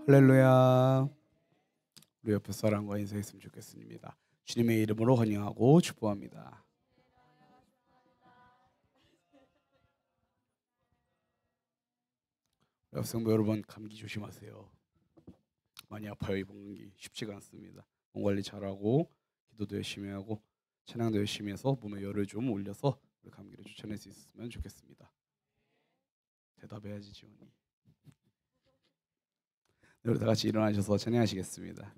할렐루야. 우리 옆에 사람과 인사했으면 좋겠습니다. 주님의 이름으로 환영하고 축복합니다. 성도 여러분, 감기 조심하세요. 많이 아파요. 이번 감기 쉽지가 않습니다. 몸 관리 잘하고 기도도 열심히 하고 찬양도 열심히 해서 몸에 열을 좀 올려서 우리 감기를 쫓아낼 수 있으면 좋겠습니다. 대답해야지 지원이. 우리 다 같이 일어나셔서 찬양하시겠습니다.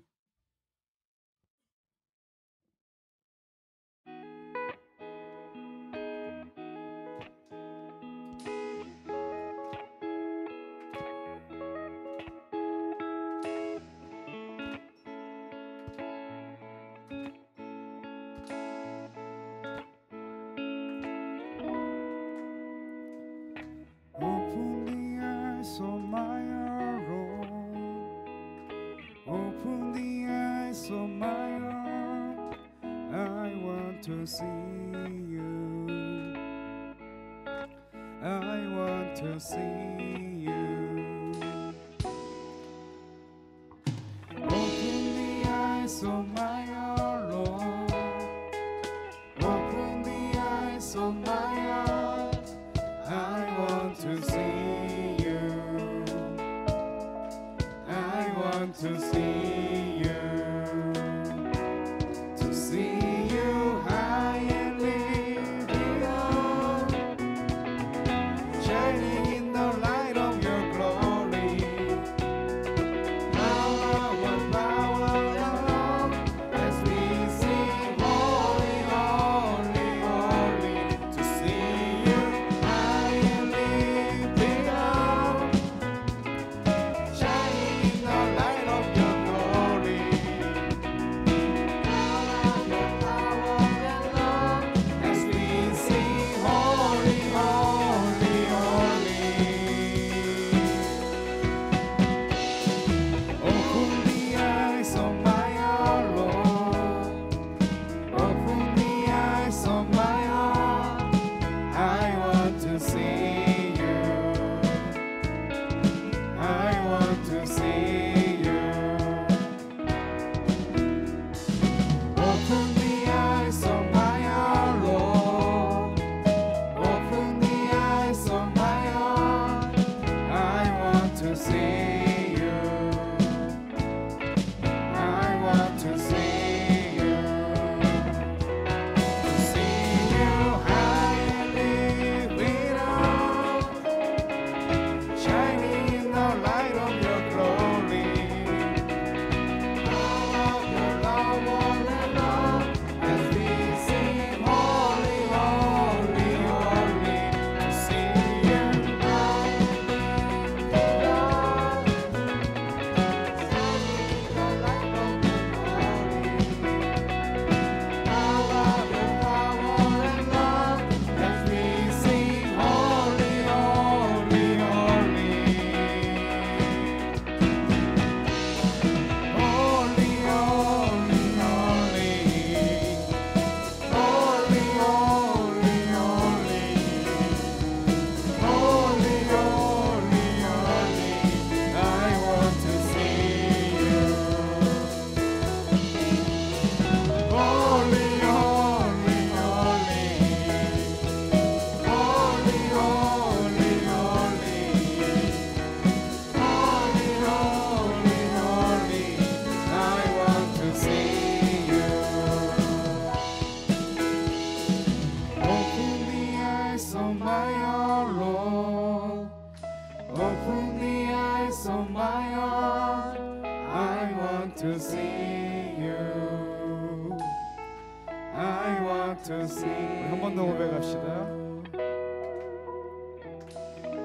한 번 더 고백합시다.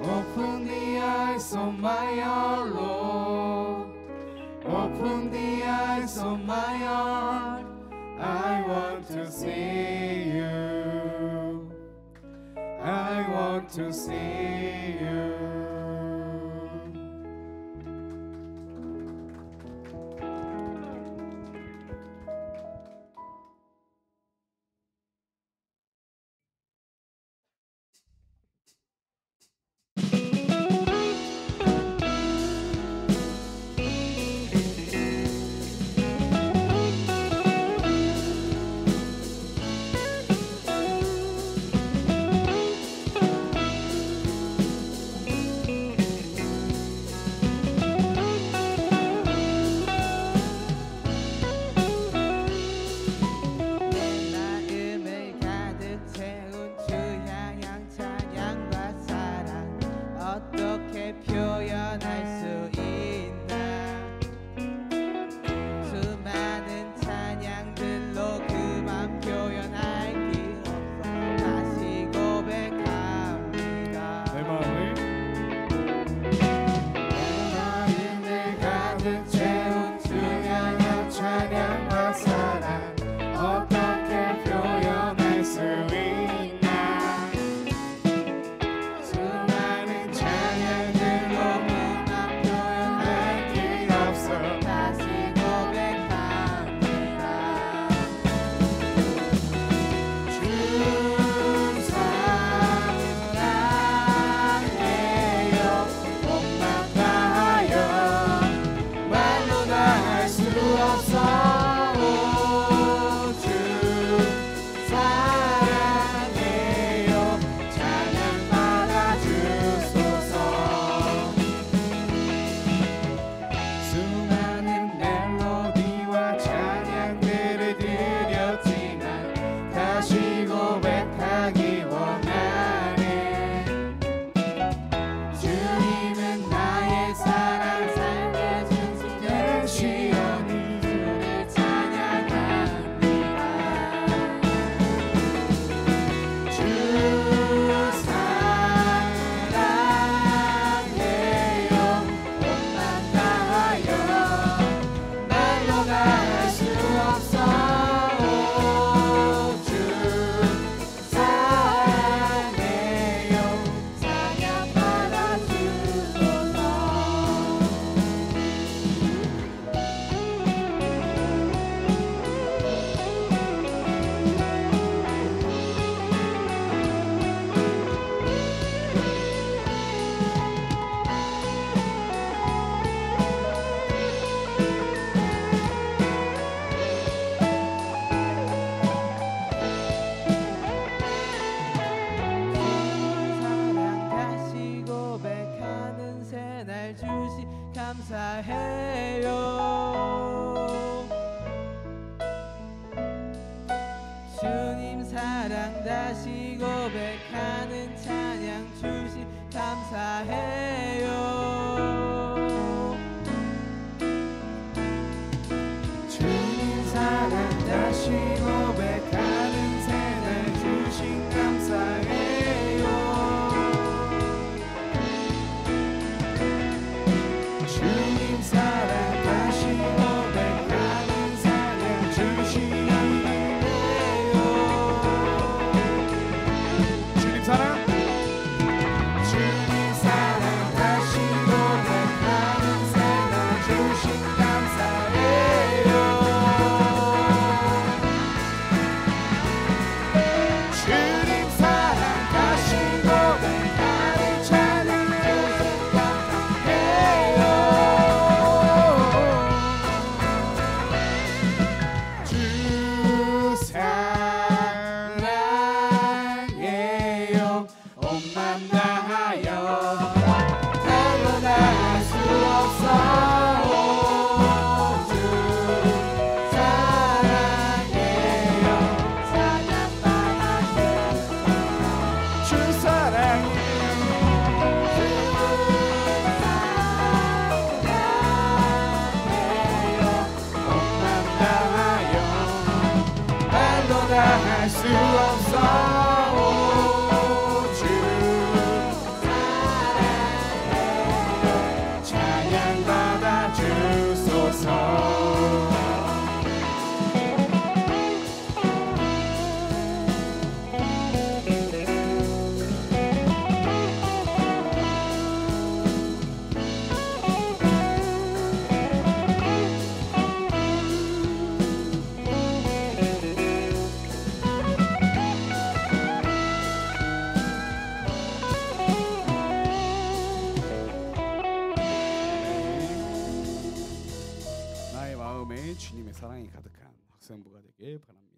Open the eyes of my heart, Lord. Open the eyes of my heart. I want to see you. I want to see you. 어떻게 표현할 수 있나 수많은 찬양들로 그만 표현할 길 없어 다시 고백합니다 내 마음을 가득 채운 주야여 찬양과 사랑 어떻게 표현할 수 있나 수많은 찬양들로 그만 표현할 길 없어 다시 고백합니다 주 사랑해요 몸만 다하여 말로 다 할 수 없어 주 사랑해요 찬양 받아주소서 수많은 멜로디와 찬양들을 드렸지만 다시 고백하기 원하네 주님은 나의 사랑 살려준 되시오니 주를 찬양합니다 주 사랑해요 온맘 다하여 말로 다 할 수 없어 주 사랑해요 찬양 받아주소서 사랑 다시 고백하는 새날 주시 감사해요 주님 사랑 다시 고백하는 찬양 주시 감사해요 주님 사랑 다시 고백하는 새날 주신 감사해요 주님 사랑 다시 고백하는 사랑 주시네요 주님 사랑 주님 사랑 다시 고백하는 새날 주신 감사해요 주님 사랑 다시 고백하는 찬양 주신 감사해요 주 사랑해요 온맘 다하여 말로 다 할 수 없어 주 사랑해요 찬양 받아주소서 주 사랑해요 온맘 다하여 말로 다 할 수 없어 주 사랑해요 찬양 받아주소서 나의 마음에 주님의 사랑이 가득한 학생부가 되길 바랍니다.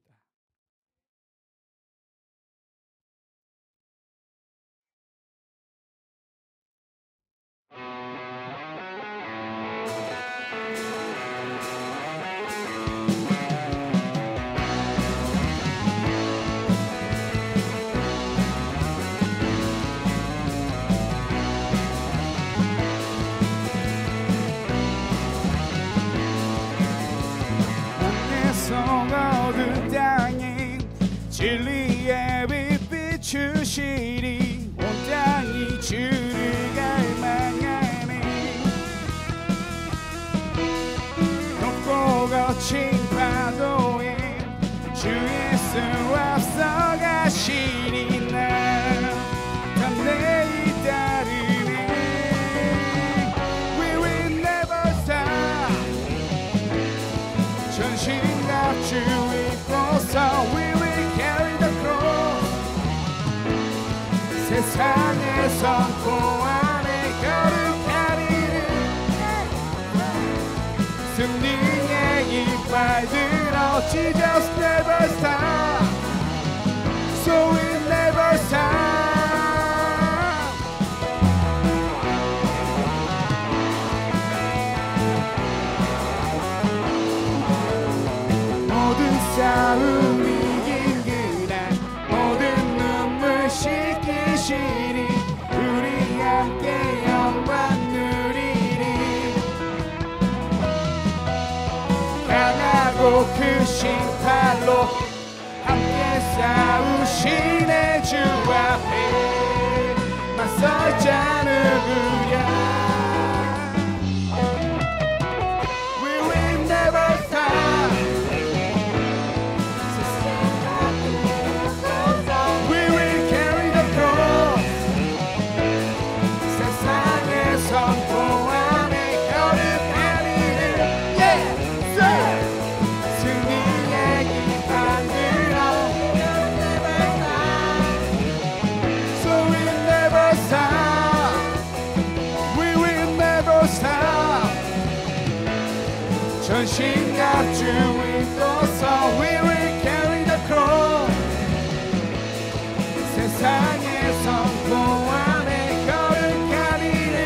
진리의 빛 비추시리 온 땅이 주를 갈망하네 높고 거친 파도에 주 예수 앞서가시니 나 담대히 따르네 We will never stop 전신갑 주 입고서 We will carry the cross 세상의 선포 안에 거룩하리를 승리의 이빨 들어 Jesus never stop So we never stop 모든 싸움 이긴 그날 모든 눈물 씻기시니 우리 함께 영광 누리리 강하고 크신 팔로 함께 싸우시네 주 앞에 맞설 자 누구랴 We will never stop We will carry the cross 세상의 선포 안에 거룩하리를 Yeah, sir 승리의 기판 들어 So we never stop We will never stop 전신갑 주 입고서 We will carry the cross 세상의 선포 안에 거룩하리를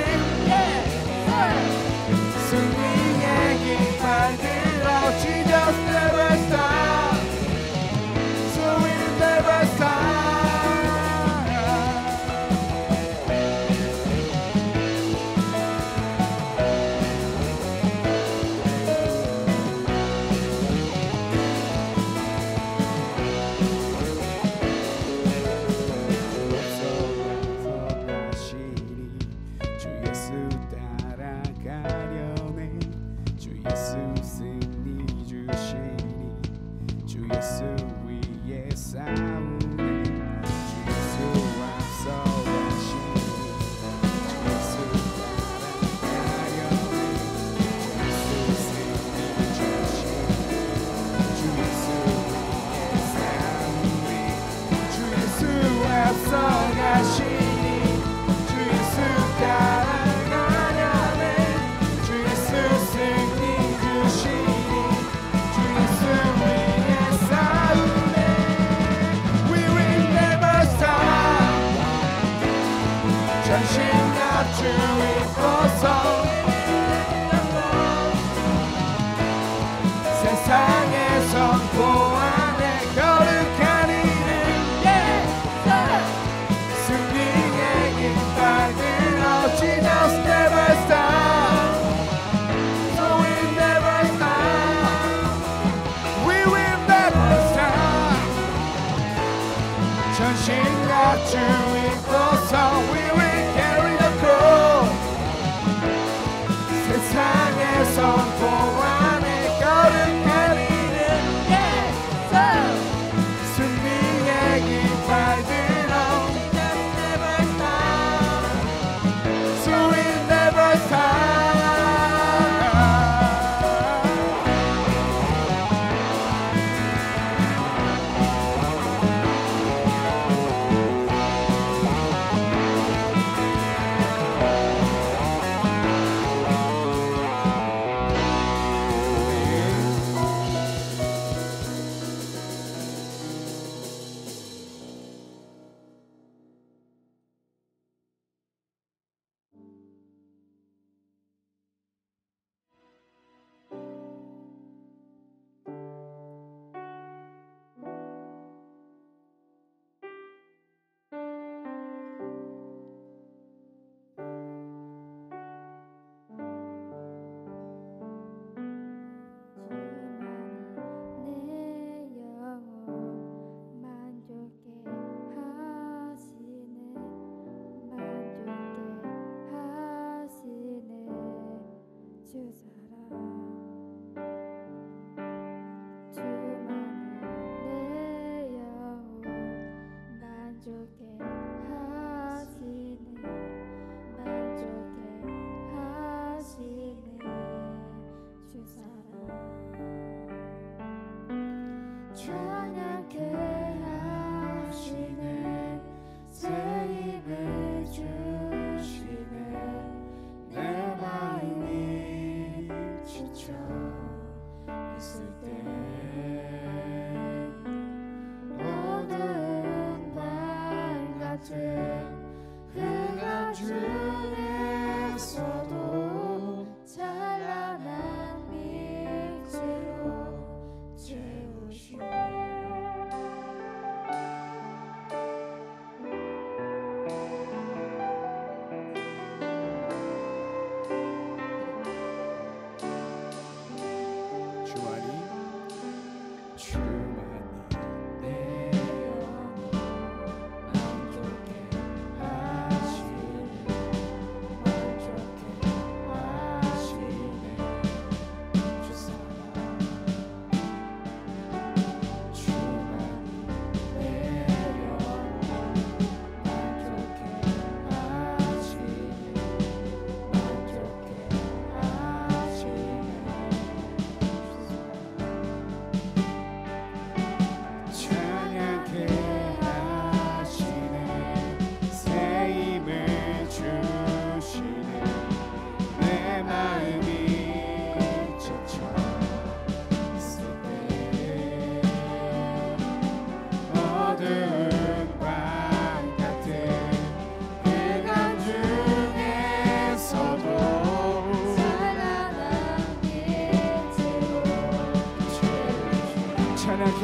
승리의 깃발 들어 Jesus never stop So we never stop 주 예수 따라가려네 주 예수 승리 주시니 주 예수 위에 싸우네 주 예수 앞서가시니 주 예수 따라가려네 주 예수 승리 주시니 주 예수 위에 싸우네 주 예수 앞서가시니 따라가려네 주 예수 승리 주시니 주 예수 위에 싸우네 We will never stop 전신갑 주 입고서 세상의 선포 안에 거룩한 이름 승리의 깃발 들어 Jesus never stop So we never stop We will never stop 전신갑 주 입고서 We will carry the cross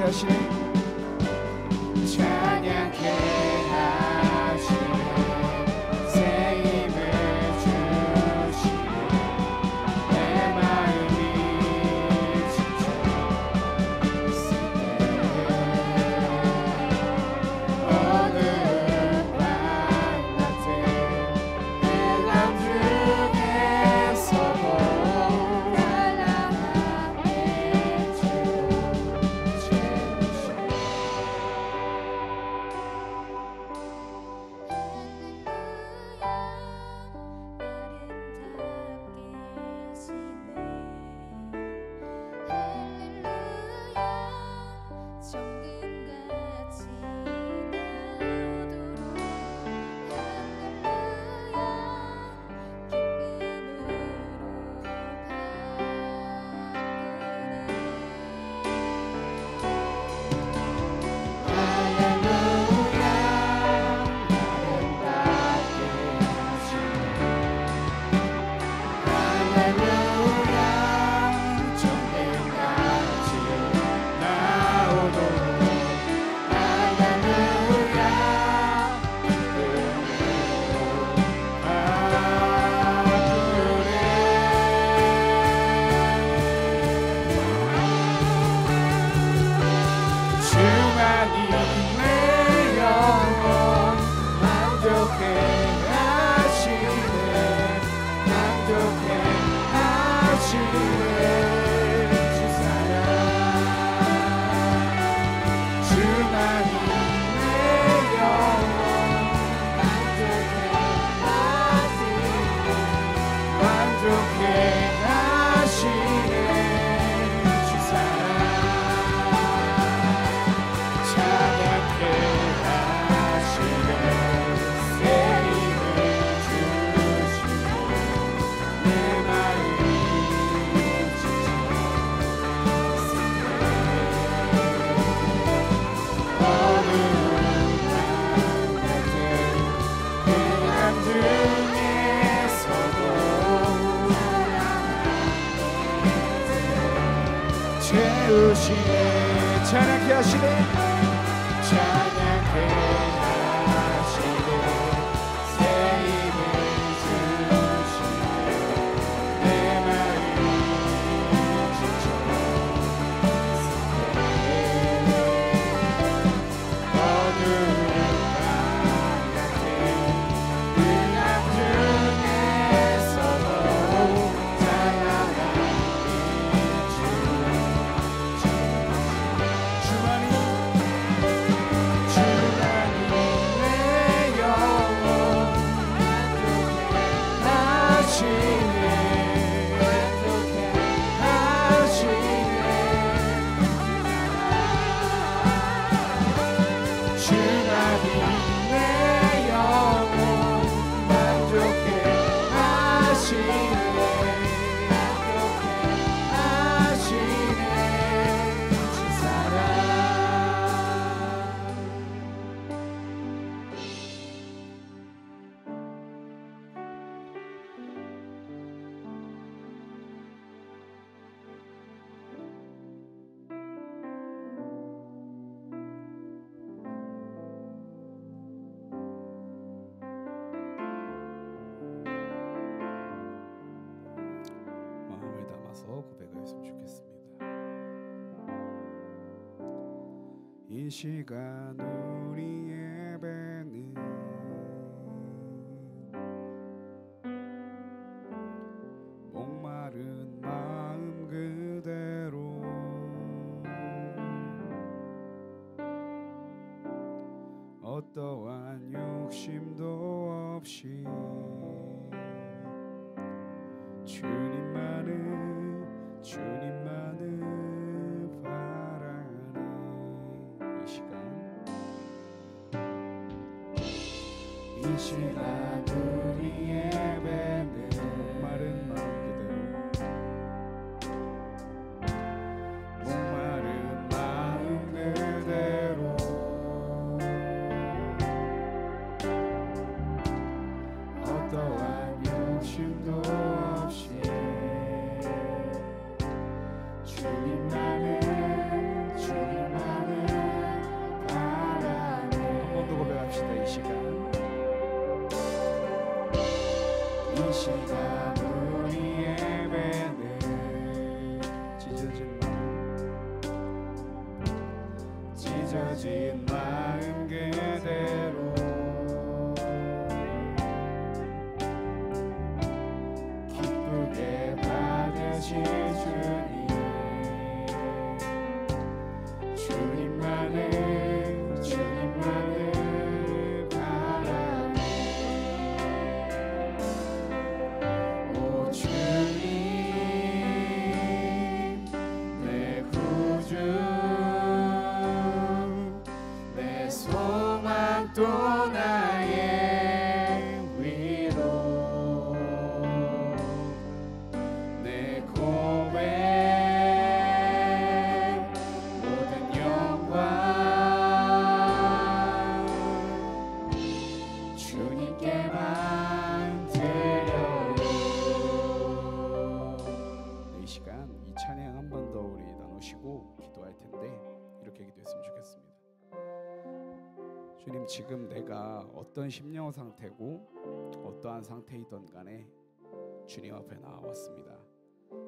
찬양케 하시네 찬양케 하시네 새 힘을 주시네 내 마음이 지쳐 있을 때 어두운 밤 같은黑暗중에서도 찬양함에 주를 채우시네 채우시네 찬양케 하시네 찬양케 하시네 새 힘을 주시네 내 마음이 지쳐 있을 때 어두운 밤 같은黑暗중에서도 찬양함이 마음을 담아서 고백하였으면 좋겠습니다. 이 시간 우리 예배는 목마른 마음 그대로 어떠한 욕심도 없이 주님만을 바라네. 이 시간 우리 예배는 목마른 마음 그대로 어떠한 욕심도 없이 주님만을 시간 우리 예배는 찢어진 마음 그대로 기쁘게 받으실 주님, 주님만을 바라네. 오 주님 내 구주, 내 소망 또 나의 위로, 내 고백 모든 영광 주님께만 드려요. 이 시간 이 찬양 한 번 더 우리 나누시고 기도할 텐데 이렇게 기도했으면 좋겠습니다. 주님, 지금 내가 어떤 심령 상태고 어떠한 상태이든 간에 주님 앞에 나와왔습니다.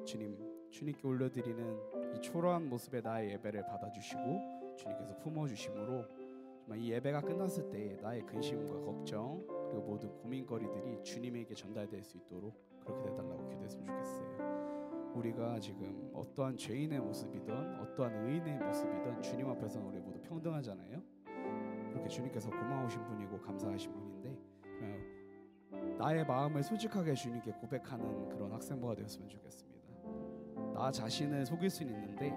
주님, 주님께 올려드리는 이 초라한 모습의 나의 예배를 받아주시고 주님께서 품어주심으로 정말 이 예배가 끝났을 때 나의 근심과 걱정 그리고 모든 고민거리들이 주님에게 전달될 수 있도록 그렇게 해달라고 기도했으면 좋겠어요. 우리가 지금 어떠한 죄인의 모습이든 어떠한 의인의 모습이든 주님 앞에서는 우리 모두 평등하잖아요. 그렇게 주님께서 고마우신 분이고 감사하신 분인데 나의 마음을 솔직하게 주님께 고백하는 그런 학생부가 되었으면 좋겠습니다. 나 자신을 속일 수는 있는데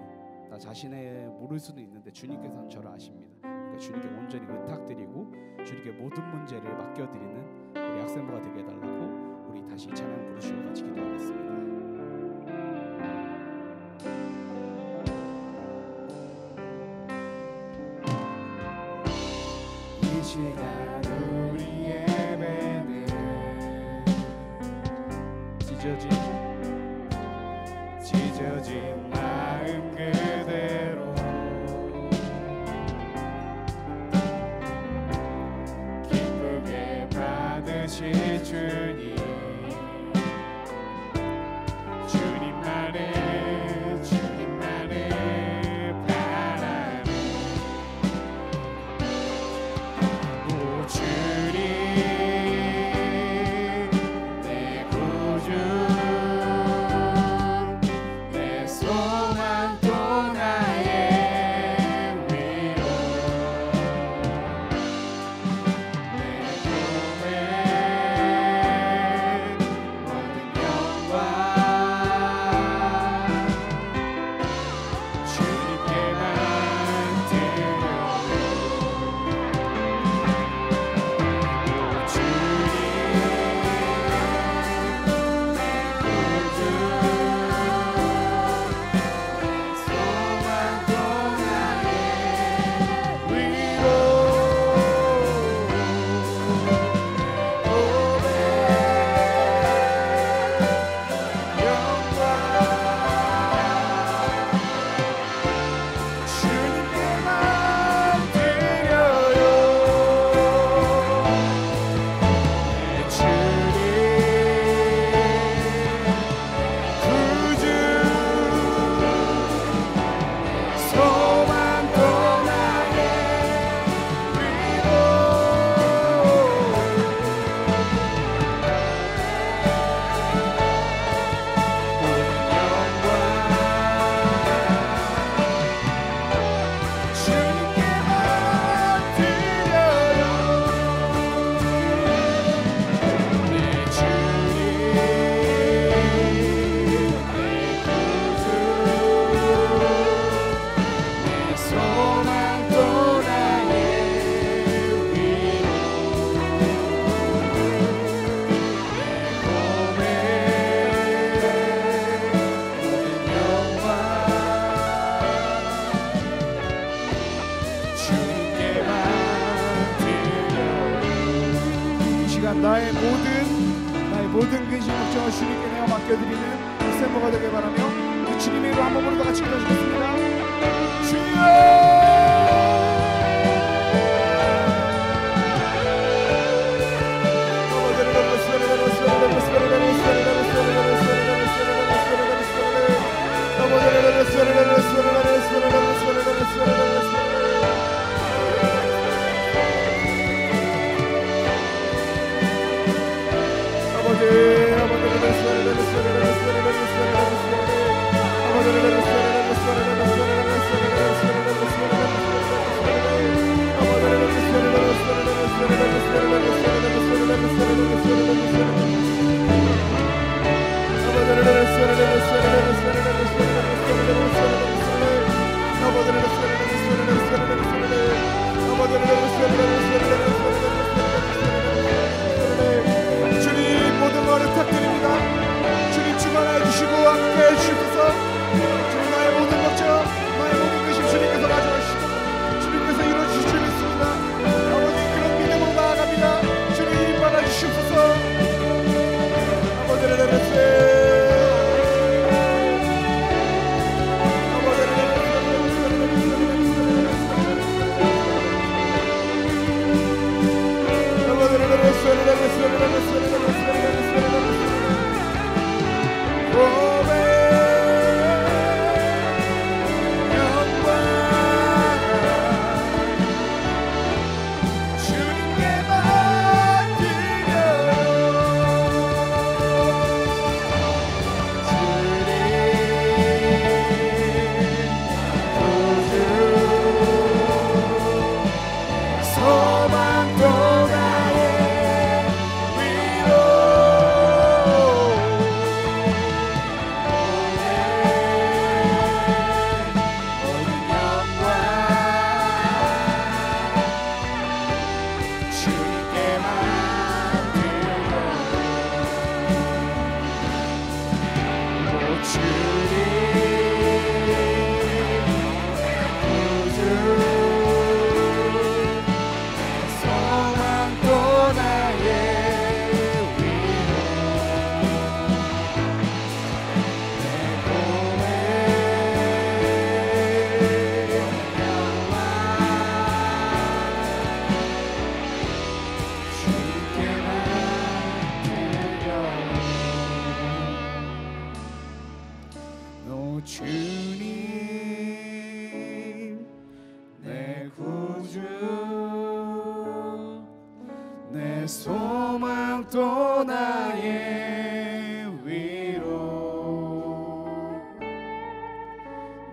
나 자신을 모를 수도 있는데 주님께서는 저를 아십니다. 그러니까 주님께 온전히 의탁드리고 주님께 모든 문제를 맡겨드리는 우리 학생부가 되게 해달라고 우리 다시 찬양 부르시고 같이 기도하겠습니다. 이 시간 우리 예배는 찢어진 마음 그대로 기쁘게 받으실 주님, 주님만을 바라네. 오 주님 내 구주, 내 소망 또 나의 위로, 내 고백 모든 영광 주님께만 드려요. 나의 모든 근심 걱정을 주님께 내가 맡겨드리는 학생부가 되길 바라며 그 주님의 이름 한번 부르다 같이 기도하시겠습니다. 주여 주님 모든 것을 부탁드립니다. 주님 충만하여 주시고 함께해 주시옵소서. 주님 나의 모든 걱정 나의 모든 근심 주님께서 가져가시고 주님께서 이루어주실 줄 믿습니다. 아버지 그런 믿음으로 나아갑니다. 주님 받아주시옵소서. 아버지를 주님 내 구주 내 소망 또 나의 위로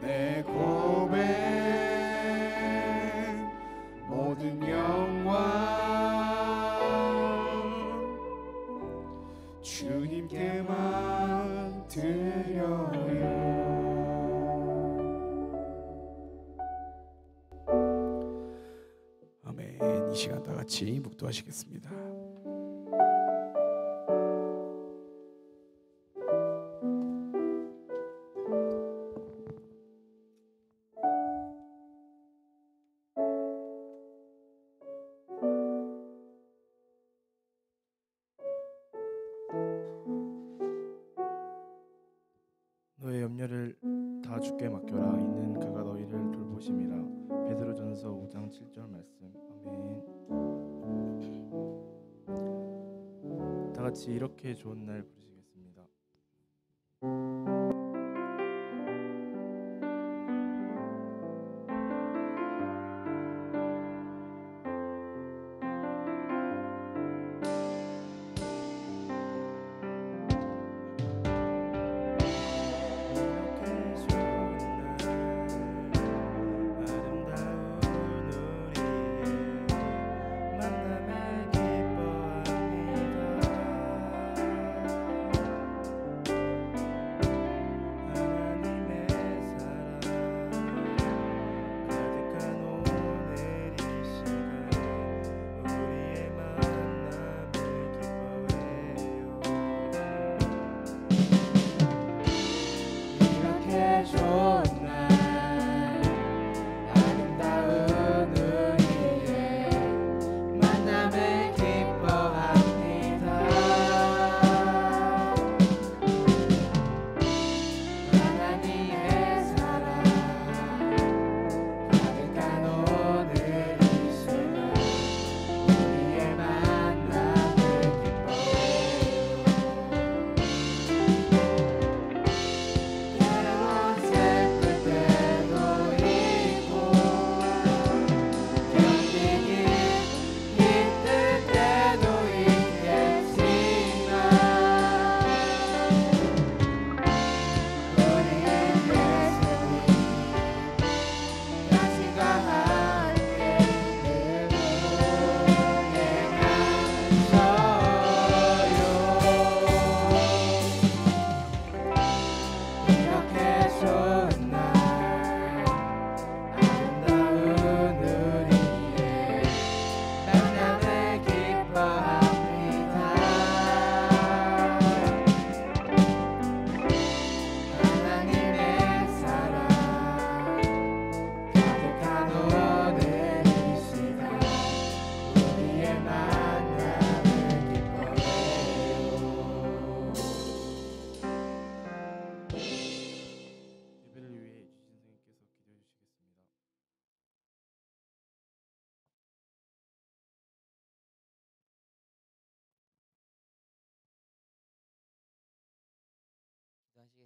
내 고백 모든 영광 주님께만 드려요. 아멘. 이 시간 다 같이 묵도하시겠습니다. 너의 염려를 다 주께 맡겨라. 이는 그가 너희를 돌보심이라. 베드로전서 5장 7절 말씀. 아멘. 다 같이 이렇게 좋은 날 부르시겠습니다.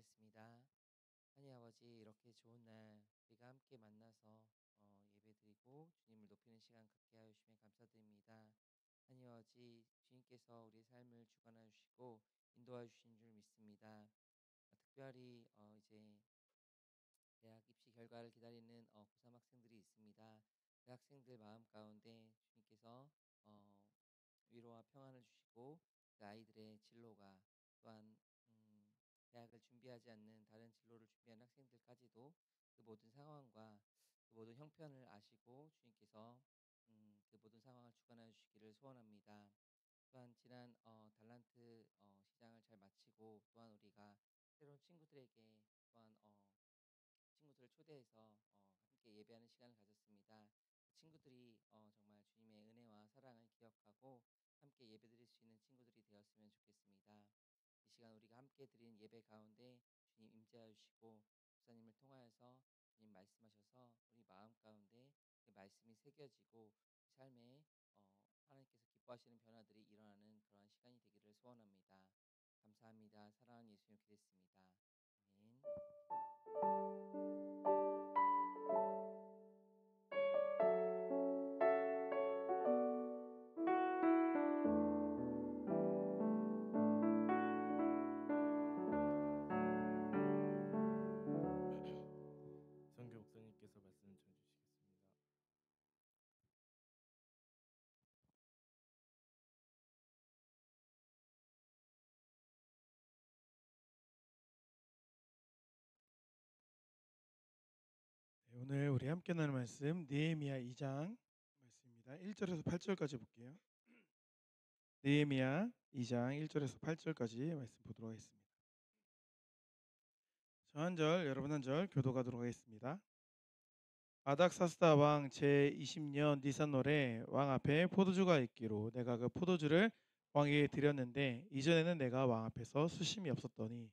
기도하겠습니다. 하나님 아버지, 이렇게 좋은 날 우리가 함께 만나서 예배드리고 주님을 높이는 시간 갖게 하여 주시면 감사드립니다. 하나님 아버지, 주님께서 우리의 삶을 주관하여 주시고 인도하여 주신 줄 믿습니다. 특별히 이제 대학 입시 결과를 기다리는 고3 학생들이 있습니다. 그 학생들 마음 가운데 주님께서 위로와 평안을 주시고 그 아이들의 진로가 또한 대학을 준비하지 않는 다른 진로를 준비하는 학생들까지도 그 모든 상황과 그 모든 형편을 아시고 주님께서 그 모든 상황을 주관하여 주시기를 소원합니다. 또한 지난 달란트 시장을 잘 마치고 또한 우리가 새로운 친구들에게 또한 친구들을 초대해서 함께 예배하는 시간을 가졌습니다. 그 친구들이 정말 주님의 은혜와 사랑을 기억하고 함께 예배드릴 수 있는 친구들이 되었으면 좋겠습니다. 이 시간 우리가 함께 드린 예배 가운데 주님 임재하여 주시고 목사님을 통하여서 주님 말씀하셔서 우리 마음 가운데 그 말씀이 새겨지고 삶에 하나님께서 기뻐하시는 변화들이 일어나는 그러한 시간이 되기를 소원합니다. 감사합니다. 사랑하는 예수님 기도했습니다. 아멘. 성교 목사님께서 말씀 전해주시겠습니다. 네, 오늘 우리 함께 나눌 말씀 느헤미야 2장 말씀입니다. 1절에서 8절까지 볼게요. 느헤미야 2장 1절에서 8절까지 말씀 보도록 하겠습니다. 저 한 절, 여러분 한 절 교도가도록 하겠습니다. 아닥사스다 왕 제20년 니산월에 왕 앞에 포도주가 있기로 내가 그 포도주를 왕에게 드렸는데 이전에는 내가 왕 앞에서 수심이 없었더니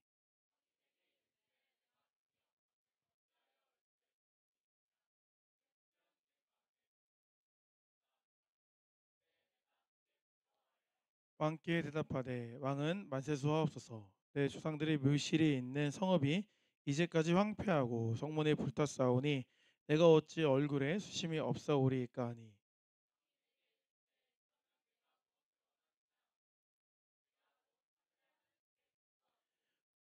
왕께 대답하되 왕은 만세수하옵소서. 내 조상들의 묘실에 있는 성읍이 이제까지 황폐하고 성문에 불탔사오니 내가 어찌 얼굴에 수심이 없사오리이까 하니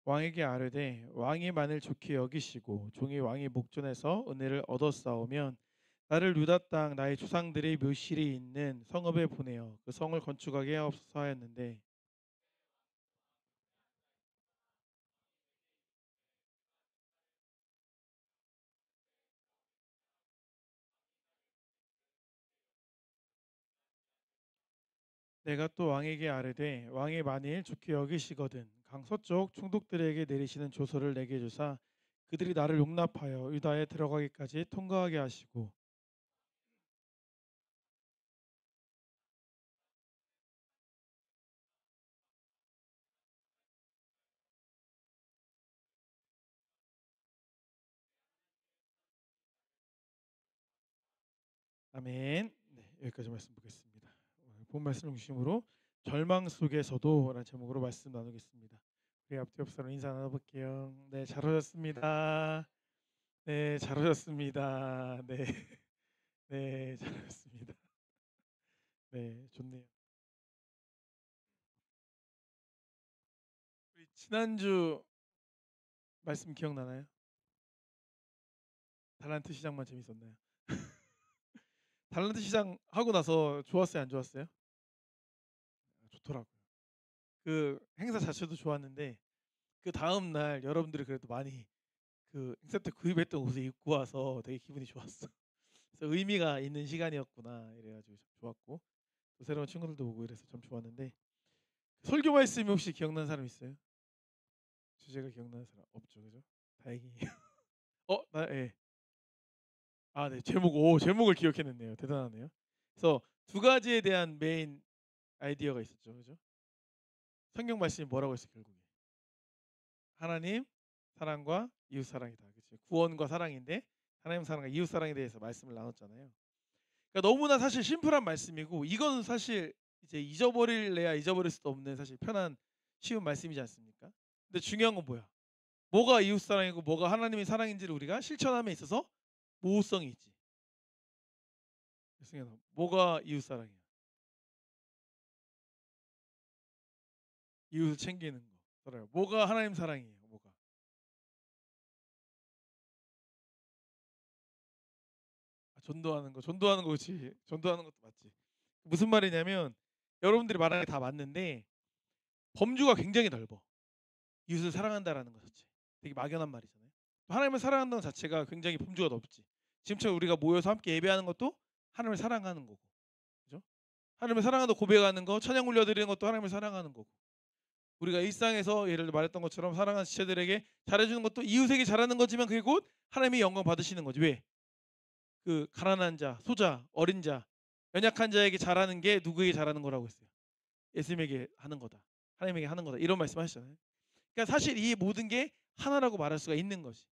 왕에게 아뢰되 왕이 만일 좋게 여기시고 종이 왕의 목전에서 은혜를 얻었사오면 나를 유다 땅 나의 조상들의 묘실이 있는 성읍에 보내어 그 성을 건축하게 하옵소서 하였는데 내가 또 왕에게 아뢰되 왕이 만일 좋게 여기시거든 강서쪽 총독들에게 내리시는 조서를 내게 주사 그들이 나를 용납하여 유다에 들어가기까지 통과하게 하시고 아멘. 네, 여기까지 말씀 보겠습니다. 오늘 본 말씀 중심으로 절망 속에서도라는 제목으로 말씀 나누겠습니다. 우리 앞뒤 옆사람 인사 나눠볼게요. 네, 잘 오셨습니다. 네, 잘 오셨습니다. 네, 네, 잘 오셨습니다. 네, 좋네요. 우리 지난주 말씀 기억나나요? 달란트 시장만 재밌었나요? 달란트 시장 하고 나서 좋았어요, 안 좋았어요? 좋더라고요. 그 행사 자체도 좋았는데 그 다음 날 여러분들이 그래도 많이 그 행사 때 구입했던 옷을 입고 와서 되게 기분이 좋았어. 그래서 의미가 있는 시간이었구나 이래가지고 참 좋았고 또 새로운 친구들도 보고 이래서 참 좋았는데 설교 말씀이 혹시 기억나는 사람 있어요? 주제가 기억나는 사람 없죠, 그죠? 다행이에요. 예. 아, 네, 제목을 기억해냈네요. 대단하네요. 그래서 두 가지에 대한 메인 아이디어가 있었죠, 그죠? 성경 말씀이 뭐라고 했어요, 결국에? 하나님 사랑과 이웃 사랑이다. 그렇죠? 구원과 사랑인데 하나님 사랑과 이웃 사랑에 대해서 말씀을 나눴잖아요. 그러니까 너무나 사실 심플한 말씀이고 이건 사실 이제 잊어버릴래야 잊어버릴 수도 없는 사실 편한 쉬운 말씀이지 않습니까? 근데 중요한 건 뭐야? 뭐가 이웃 사랑이고 뭐가 하나님의 사랑인지를 우리가 실천함에 있어서 모호성이 있지. 승현아, 뭐가 이웃 사랑이야? 이웃을 챙기는 거. 살아요. 뭐가 하나님 사랑이에요? 뭐가? 전도하는 거. 전도하는 거 그렇지. 전도하는 것도 맞지. 무슨 말이냐면 여러분들이 말하는 게 다 맞는데 범주가 굉장히 넓어. 이웃을 사랑한다라는 것 자체. 되게 막연한 말이잖아요. 하나님을 사랑한다는 것 자체가 굉장히 범주가 넓지. 지금처럼 우리가 모여서 함께 예배하는 것도 하나님을 사랑하는 거고. 그죠? 하나님을 사랑한다고 고백하는 거, 찬양 올려드리는 것도 하나님을 사랑하는 거고. 우리가 일상에서 예를 들어 말했던 것처럼 사랑하는 지체들에게 잘해주는 것도 이웃에게 잘하는 거지만 그게 곧 하나님이 영광 받으시는 거지. 왜? 그 가난한 자, 소자, 어린 자, 연약한 자에게 잘하는 게 누구에게 잘하는 거라고 했어요? 예수님에게 하는 거다. 하나님에게 하는 거다. 이런 말씀하셨잖아요. 그러니까 사실 이 모든 게 하나라고 말할 수가 있는 것이.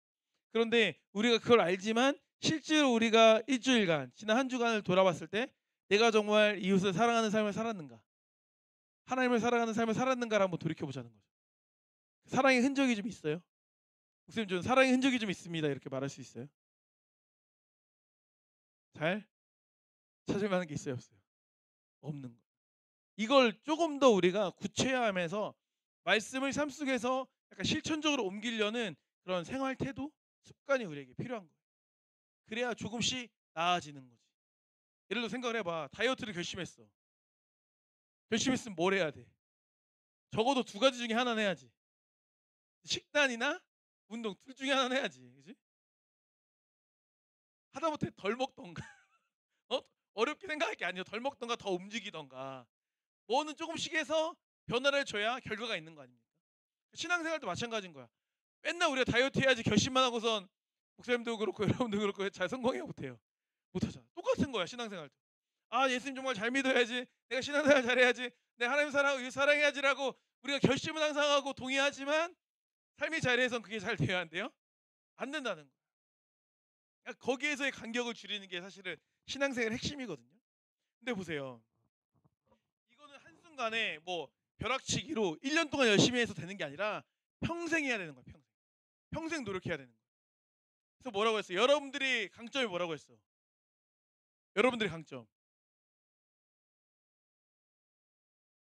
그런데 우리가 그걸 알지만 실제로 우리가 일주일간 지난 한 주간을 돌아봤을 때 내가 정말 이웃을 사랑하는 삶을 살았는가? 하나님을 사랑하는 삶을 살았는가를 한번 돌이켜보자는 거죠. 사랑의 흔적이 좀 있어요? 목사님 저는 사랑의 흔적이 좀 있습니다. 이렇게 말할 수 있어요? 잘 찾을 만한 게 있어요? 없어요? 없는 거. 이걸 조금 더 우리가 구체화하면서 말씀을 삶 속에서 약간 실천적으로 옮기려는 그런 생활 태도, 습관이 우리에게 필요한 거예요. 그래야 조금씩 나아지는 거지. 예를 들어 생각을 해봐. 다이어트를 결심했어. 결심했으면 뭘 해야 돼? 적어도 두 가지 중에 하나는 해야지. 식단이나 운동 둘 중에 하나는 해야지. 그지? 하다못해 덜 먹던가 어렵게 생각할 게 아니에요. 덜 먹던가 더 움직이던가 뭐는 조금씩 해서 변화를 줘야 결과가 있는 거 아닙니까? 신앙생활도 마찬가지인 거야. 맨날 우리가 다이어트 해야지 결심만 하고선 목사님도 그렇고 여러분도 그렇고 잘 성공해요? 못해요? 못하잖아. 똑같은 거야 신앙생활도. 아 예수님 정말 잘 믿어야지. 내가 신앙생활 잘해야지. 내가 하나님 사랑하고 이웃 사랑해야지라고 우리가 결심은 항상 하고 동의하지만 삶의 자리에선 그게 잘 돼야 안 돼요? 안 된다는 거야. 그러니까 거기에서의 간격을 줄이는 게 사실은 신앙생활의 핵심이거든요. 근데 보세요. 이거는 한순간에 뭐 벼락치기로 1년 동안 열심히 해서 되는 게 아니라 평생 해야 되는 거야. 평생. 평생 노력해야 되는 거야. 그래서 뭐라고 했어? 여러분들이 강점이 뭐라고 했어? 여러분들의 강점.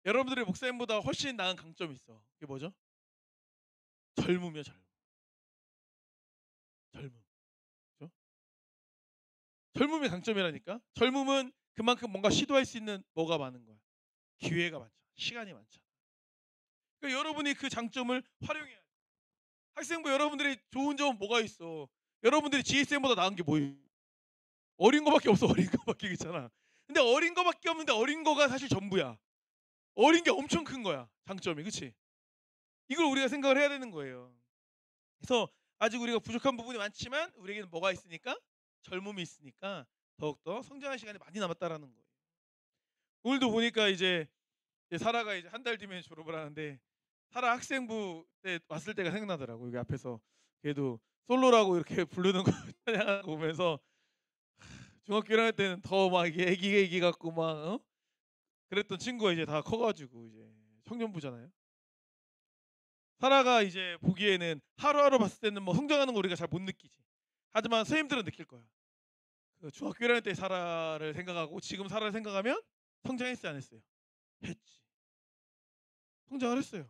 여러분들의 목사님보다 훨씬 나은 강점이 있어. 그게 뭐죠? 젊음이요, 젊음. 젊음. 그렇죠? 젊음의 강점이라니까. 젊음은 그만큼 뭔가 시도할 수 있는 뭐가 많은 거야. 기회가 많잖아. 시간이 많잖아. 그러니까 여러분이 그 장점을 활용해야 돼. 학생부 여러분들이 좋은 점은 뭐가 있어? 여러분들이 GSM보다 나은 게 뭐예요? 어린 거밖에 없어. 어린 거밖에 있잖아. 근데 어린 거밖에 없는데 어린 거가 사실 전부야. 어린 게 엄청 큰 거야. 장점이. 그렇지? 이걸 우리가 생각을 해야 되는 거예요. 그래서 아직 우리가 부족한 부분이 많지만 우리에게는 뭐가 있으니까? 젊음이 있으니까 더욱더 성장할 시간이 많이 남았다라는 거예요. 오늘도 보니까 이제 사라가 이제 한 달 뒤면 졸업을 하는데 사라 학생부 때 왔을 때가 생각나더라고. 여기 앞에서 걔도 솔로라고 이렇게 부르는 거 찬양하는 거 보면서 중학교 1학년 때는 더 막 애기 같고 막 그랬던 친구가 이제 다 커가지고 이제 청년부잖아요. 사라가 이제 보기에는 하루하루 봤을 때는 뭐 성장하는 거 우리가 잘 못 느끼지. 하지만 선생님들은 느낄 거야. 그 중학교 1학년 때 사라를 생각하고 지금 사라를 생각하면 성장했어요, 안 했어요? 했지. 성장을 했어요.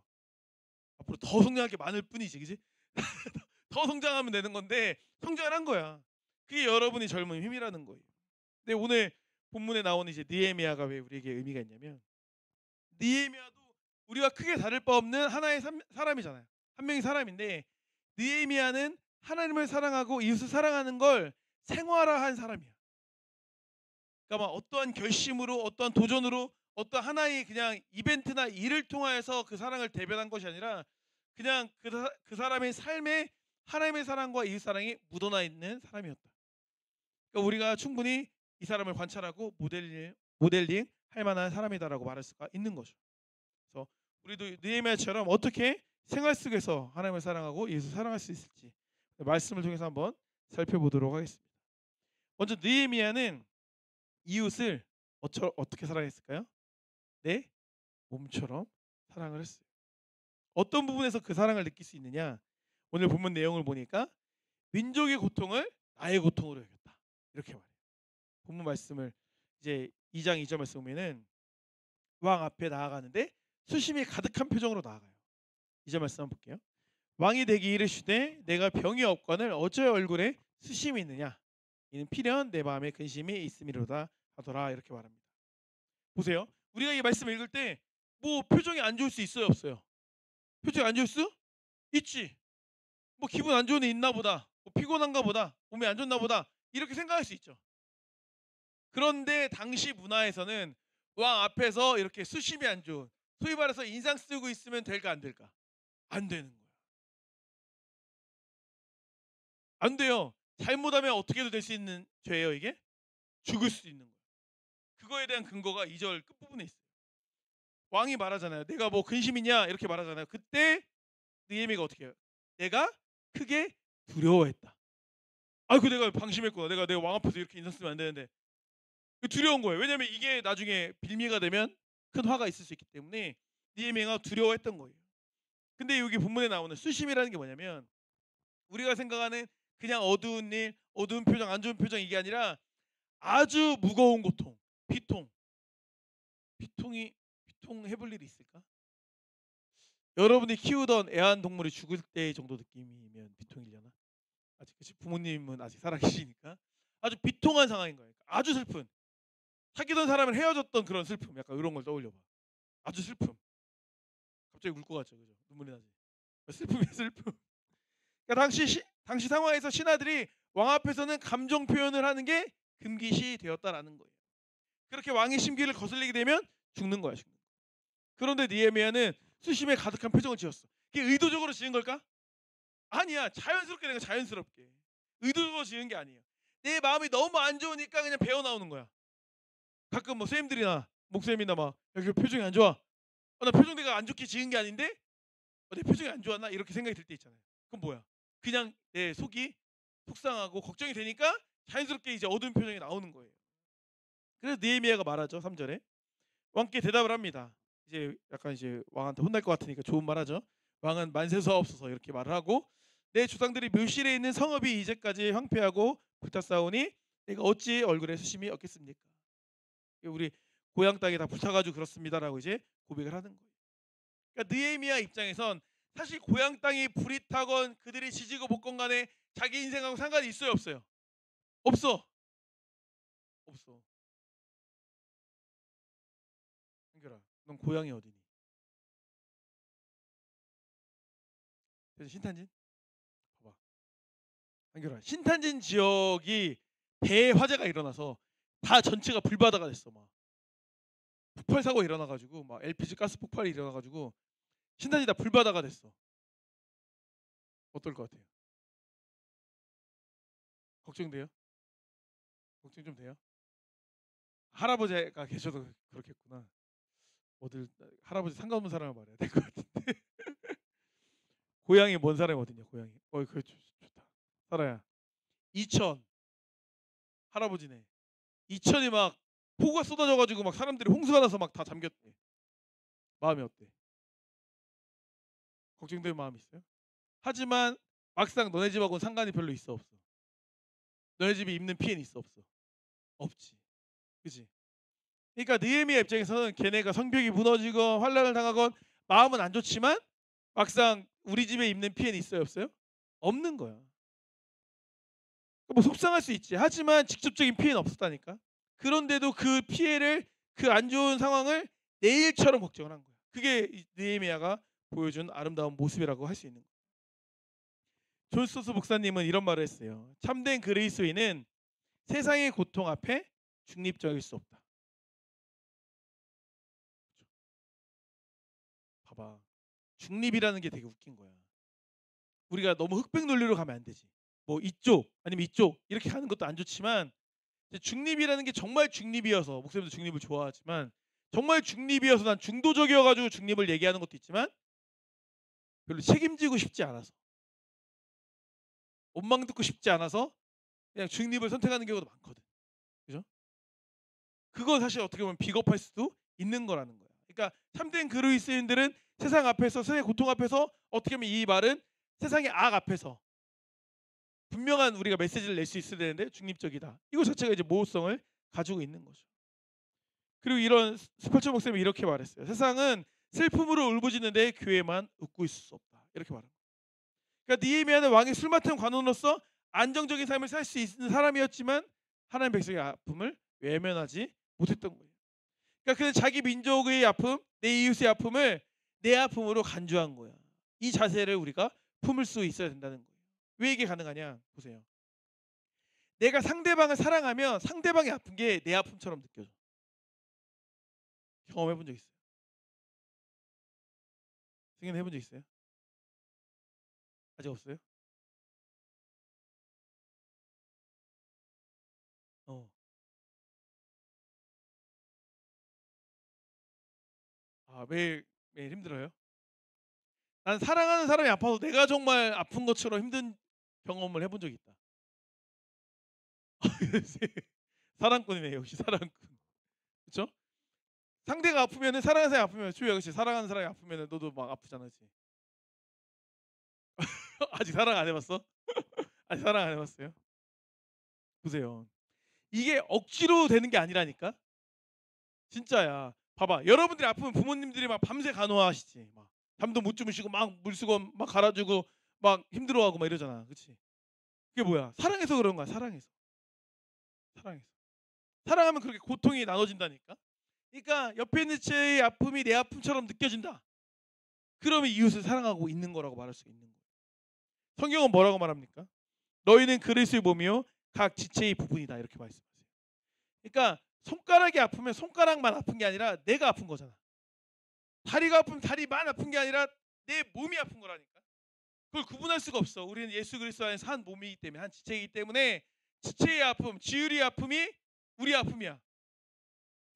앞으로 더 성장할 게 많을 뿐이지, 그지? 더 성장하면 되는 건데 성장을 한 거야. 그게 여러분이 젊은 힘이라는 거예요. 근데 오늘 본문에 나오는 이제 느헤미야가 왜 우리에게 의미가 있냐면 느헤미야도 우리와 크게 다를 바 없는 하나의 사람이잖아요. 한 명의 사람인데 느헤미야는 하나님을 사랑하고 이웃을 사랑하는 걸 생활화한 사람이야. 그러니까 막 어떠한 결심으로 어떠한 도전으로 어떤 하나의 그냥 이벤트나 일을 통하여서 그 사랑을 대변한 것이 아니라 그냥 그 사람의 삶에 하나님의 사랑과 이웃 사랑이 묻어나 있는 사람이었다. 그러니까 우리가 충분히 이 사람을 관찰하고 모델링 할 만한 사람이다라고 말할 수가 있는 거죠. 그래서 우리도 느헤미야처럼 어떻게 생활 속에서 하나님을 사랑하고 이웃을 사랑할 수 있을지 말씀을 통해서 한번 살펴보도록 하겠습니다. 먼저 느헤미야는 이웃을 어떻게 사랑했을까요? 내 몸처럼 사랑을 했어요. 어떤 부분에서 그 사랑을 느낄 수 있느냐? 오늘 본문 내용을 보니까 민족의 고통을 나의 고통으로 여겼다. 이렇게 말해요. 본문 말씀을 이제 2장 2절 말씀 보면은 왕 앞에 나아가는데 수심이 가득한 표정으로 나아가요. 2절 말씀 한번 볼게요. 왕이 내게 이르시되 내가 병이 없거늘 어찌 얼굴에 수심이 있느냐 이는 필연 내 마음에 근심이 있음이로다 하더라. 이렇게 말합니다. 보세요. 우리가 이 말씀을 읽을 때 뭐 표정이 안 좋을 수 있어요, 없어요? 표정이 안 좋을 수 있지. 뭐 기분 안 좋은 애 있나 보다, 뭐 피곤한가 보다, 몸이 안 좋나 보다, 이렇게 생각할 수 있죠. 그런데 당시 문화에서는 왕 앞에서 이렇게 수심이 안 좋은, 소위 말해서 인상 쓰고 있으면 될까 안 될까? 안 되는 거야. 안 돼요. 잘못하면 어떻게도 될 수 있는 죄예요, 이게? 죽을 수 있는 거예요. 그거에 대한 근거가 2절 끝부분에 있어요. 왕이 말하잖아요. 내가 뭐 근심 있냐? 이렇게 말하잖아요. 그때 느헤미야가 어떻게 해요? 내가 크게 두려워했다. 아이고 내가 방심했구나. 내가 왕 앞에서 이렇게 인상 쓰면 안 되는데. 두려운 거예요. 왜냐하면 이게 나중에 빌미가 되면 큰 화가 있을 수 있기 때문에 느헤미야가 두려워했던 거예요. 근데 여기 본문에 나오는 수심이라는 게 뭐냐면 우리가 생각하는 그냥 어두운 일, 어두운 표정, 안 좋은 표정 이게 아니라 아주 무거운 고통, 비통. 비통 해볼 일이 있을까? 여러분이 키우던 애완동물이 죽을 때 정도 느낌이면 비통이려나? 아직 그치? 부모님은 아직 살아계시니까 아주 비통한 상황인 거예요. 아주 슬픈, 사귀던 사람을 헤어졌던 그런 슬픔, 약간 이런 걸 떠올려봐. 아주 슬픔. 갑자기 울 것 같죠, 그죠? 눈물이 나지. 슬픔이야 슬픔. 그러니까 당시 상황에서 신하들이 왕 앞에서는 감정 표현을 하는 게 금기시 되었다라는 거예요. 그렇게 왕의 심기를 거슬리게 되면 죽는 거야, 죽는 거야. 그런데 느헤미야는 수심에 가득한 표정을 지었어. 그게 의도적으로 지은 걸까? 아니야. 자연스럽게 내가 자연스럽게. 의도적으로 지은 게 아니에요. 내 마음이 너무 안 좋으니까 그냥 배어 나오는 거야. 가끔 뭐 선생님들이나 목사님이나 막 여기 표정이 안 좋아. 나 표정 내가 안 좋게 지은 게 아닌데 내 표정이 안 좋았나? 이렇게 생각이 들 때 있잖아요. 그럼 뭐야? 그냥 내 속이 속상하고 걱정이 되니까 자연스럽게 이제 어두운 표정이 나오는 거예요. 그래서 느헤미야가 말하죠. 3절에 왕께 대답을 합니다. 이제 약간 이제 왕한테 혼날 것 같으니까 좋은 말 하죠. 왕은 만세서옵소서 이렇게 말을 하고 내 조상들이 묘실에 있는 성읍이 이제까지 황폐하고 불탔사오니 내가 어찌 얼굴에 수심이 없겠습니까? 우리 고향 땅에 다 불타가지고 그렇습니다라고 이제 고백을 하는 거예요. 그러니까 느헤미야 입장에선 사실 고향 땅이 불이 타건 그들이 지지고 볶건 간에 자기 인생하고 상관이 있어요, 없어요? 없어. 한결아, 넌 고향이 어디니? 그래서 신탄진? 봐봐. 한결아, 신탄진 지역이 대화재가 일어나서 다 전체가 불바다가 됐어. 막 폭발 사고 일어나가지고 막 LPG 가스 폭발이 일어나가지고 신탄진이 다 불바다가 됐어. 어떨 것 같아요? 걱정돼요? 걱정 좀 돼요? 할아버지가 계셔도 그렇겠구나. 어딜 할아버지 상관없는 사람을 말해야 될 것 같은데. 고향이 뭔 사람이 어딨냐? 고향이. 그거 좋다. 살아야. 이천 할아버지네. 이천이 막 폭우가 쏟아져가지고 막 사람들이 홍수가 나서 막 다 잠겼대. 마음이 어때? 걱정되는 마음이 있어요? 하지만 막상 너네 집하고는 상관이 별로 있어 없어? 너네 집이 입는 피해는 있어 없어? 없지. 그치? 그러니까 느헤미야 입장에서는 걔네가 성벽이 무너지건 환란을 당하건 마음은 안 좋지만 막상 우리 집에 입는 피해는 있어요 없어요? 없는 거야. 뭐 속상할 수 있지. 하지만 직접적인 피해는 없었다니까. 그런데도 그 피해를, 그 안 좋은 상황을 내일처럼 걱정을 한 거야. 그게 느헤미야가 보여준 아름다운 모습이라고 할 수 있는 거야. 존 스토스 목사님은 이런 말을 했어요. 참된 그리스도인은 세상의 고통 앞에 중립적일 수 없다. 봐봐. 중립이라는 게 되게 웃긴 거야. 우리가 너무 흑백 논리로 가면 안 되지. 뭐 이쪽 아니면 이쪽 이렇게 하는 것도 안 좋지만 중립이라는 게 정말 중립이어서, 목사님도 중립을 좋아하지만 정말 중립이어서 난 중도적이어가지고 중립을 얘기하는 것도 있지만 별로 책임지고 싶지 않아서, 원망 듣고 싶지 않아서 그냥 중립을 선택하는 경우도 많거든. 그죠? 그건 사실 어떻게 보면 비겁할 수도 있는 거라는 거야. 그러니까 참된 그리스도인들은 세상 앞에서, 세상의 고통 앞에서 어떻게 보면 이 말은 세상의 악 앞에서 분명한 우리가 메시지를 낼 수 있어야 되는데 중립적이다. 이거 자체가 이제 모호성을 가지고 있는 거죠. 그리고 이런 스펄전 목사님이 이렇게 말했어요. 세상은 슬픔으로 울부짖는데 교회만 웃고 있을 수 없다. 이렇게 말합니다. 그러니까 느헤미야는 왕의 술 맡은 관원으로서 안정적인 삶을 살 수 있는 사람이었지만 하나님 백성의 아픔을 외면하지 못했던 거예요. 그러니까 그는 자기 민족의 아픔, 내 이웃의 아픔을 내 아픔으로 간주한 거야. 이 자세를 우리가 품을 수 있어야 된다는 거예요. 왜 이게 가능하냐? 보세요. 내가 상대방을 사랑하면 상대방이 아픈 게 내 아픔처럼 느껴져. 경험해 본 적 있어요? 승인 해본 적 있어요? 아직 없어요? 매일 매일 힘들어요? 난 사랑하는 사람이 아파도 내가 정말 아픈 것처럼 힘든 경험을 해본 적이 있다. 사랑꾼이네 역시 사랑꾼. 그렇죠? 상대가 아프면은 사랑하는 사람이 아프면 주희야 그렇지 사랑하는 사람이 아프면은 너도 막 아프잖아 그렇지? 아직 사랑 안 해봤어? 아직 사랑 안 해봤어요? 보세요. 이게 억지로 되는 게 아니라니까. 진짜야. 봐봐. 여러분들이 아프면 부모님들이 막 밤새 간호하시지. 막 잠도 못 주무시고 막 물수건 막 갈아주고 막 힘들어하고 막 이러잖아. 그렇지? 그게 뭐야? 사랑해서 그런 거야. 사랑해서. 사랑해서. 사랑하면 그렇게 고통이 나눠진다니까. 그러니까 옆에 있는 쟤의 아픔이 내 아픔처럼 느껴진다. 그러면 이웃을 사랑하고 있는 거라고 말할 수 있는 거예요. 성경은 뭐라고 말합니까? 너희는 그리스도의 몸이요 각 지체의 부분이다 이렇게 말씀하세요. 그러니까 손가락이 아프면 손가락만 아픈 게 아니라 내가 아픈 거잖아. 다리가 아프면 다리만 아픈 게 아니라 내 몸이 아픈 거라니까. 그걸 구분할 수가 없어. 우리는 예수 그리스도 안에서 한 몸이기 때문에 한 지체이기 때문에 지체의 아픔, 지율의 아픔이 우리 아픔이야.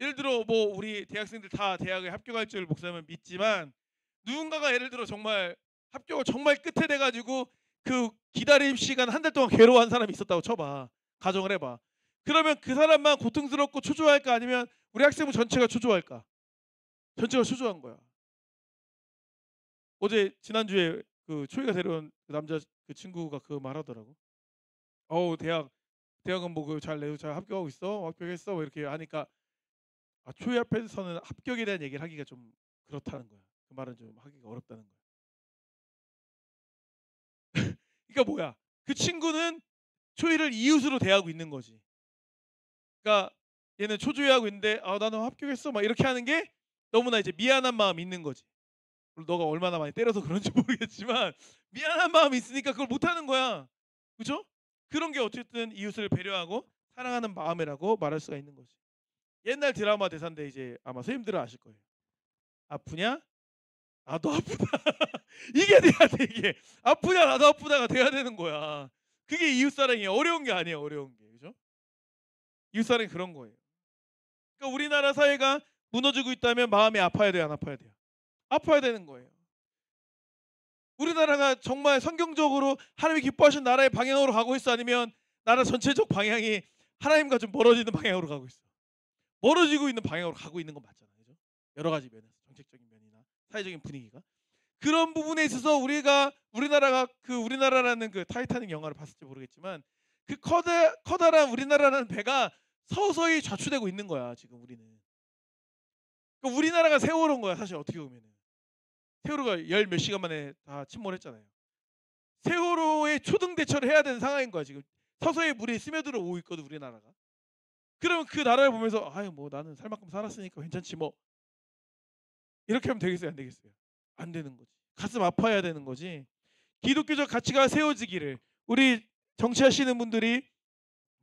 예를 들어 뭐 우리 대학생들 다 대학에 합격할 줄 목사님은 믿지만 누군가가 예를 들어 정말 합격을 정말 끝에 돼가지고 그 기다림 시간 한 달 동안 괴로워한 사람이 있었다고 쳐봐. 가정을 해봐. 그러면 그 사람만 고통스럽고 초조할까 아니면 우리 학생부 전체가 초조할까? 전체가 초조한 거야. 어제 지난주에 그 초이가 데려온 그 남자 그 친구가 그 말하더라고. 대학은 뭐 그 잘 내고 잘 합격하고 있어 합격했어 뭐 이렇게 하니까 초이 앞에서는 합격에 대한 얘기를 하기가 좀 그렇다는 거야. 그 말은 좀 하기가 어렵다는 거야. 그러니까 뭐야? 그 친구는 초이를 이웃으로 대하고 있는 거지. 그러니까 얘는 초조해하고 있는데 나는 합격했어 막 이렇게 하는 게 너무나 이제 미안한 마음이 있는 거지. 물론 너가 얼마나 많이 때려서 그런지 모르겠지만 미안한 마음이 있으니까 그걸 못하는 거야. 그렇죠? 그런 게 어쨌든 이웃을 배려하고 사랑하는 마음이라고 말할 수가 있는 거지. 옛날 드라마 대사인데 이제 아마 선생님들은 아실 거예요. 아프냐? 나도 아프다. 이게 돼야 돼 이게. 아프냐 나도 아프다가 돼야 되는 거야. 그게 이웃사랑이에요. 어려운 게 아니에요. 어려운 게. 그죠? 이웃사랑이 그런 거예요. 그러니까 우리나라 사회가 무너지고 있다면 마음이 아파야 돼요? 안 아파야 돼요? 아파야 되는 거예요. 우리나라가 정말 성경적으로 하나님이 기뻐하신 나라의 방향으로 가고 있어? 아니면 나라 전체적 방향이 하나님과 좀 멀어지는 방향으로 가고 있어? 멀어지고 있는 방향으로 가고 있는 건 맞잖아요. 그죠? 여러 가지 면에서 정책적인 면이나 사회적인 분위기가 그런 부분에 있어서 우리나라가 그 우리나라라는 그 타이타닉 영화를 봤을지 모르겠지만 그 커다란 우리나라라는 배가 서서히 좌초되고 있는 거야 지금 우리는. 그러니까 우리나라가 세월호인 거야 사실 어떻게 보면은. 세월호가 열 몇 시간 만에 다 침몰했잖아요. 세월호의 초등 대처를 해야 되는 상황인 거야 지금. 서서히 물이 스며들어 오고 있거든 우리나라가. 그러면 그 나라를 보면서 뭐 나는 살 만큼 살았으니까 괜찮지 뭐 이렇게 하면 되겠어요 안 되겠어요? 안 되는 거지. 가슴 아파야 되는 거지. 기독교적 가치가 세워지기를 우리 정치하시는 분들이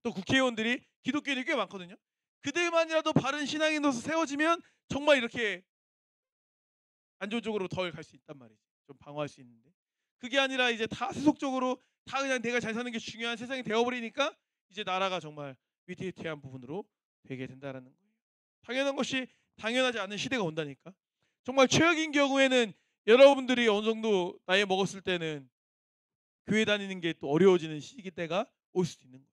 또 국회의원들이 기독교인이 꽤 많거든요. 그들만이라도 바른 신앙인으로서 세워지면 정말 이렇게 안 좋은 쪽으로 덜 갈 수 있단 말이지. 좀 방어할 수 있는데 그게 아니라 이제 다 세속적으로 다 그냥 내가 잘 사는 게 중요한 세상이 되어버리니까 이제 나라가 정말 위태위태한 부분으로 되게 된다라는 거예요. 당연한 것이 당연하지 않은 시대가 온다니까. 정말 최악인 경우에는 여러분들이 어느 정도 나이 먹었을 때는 교회 다니는 게 또 어려워지는 시기 때가 올 수도 있는 거예요.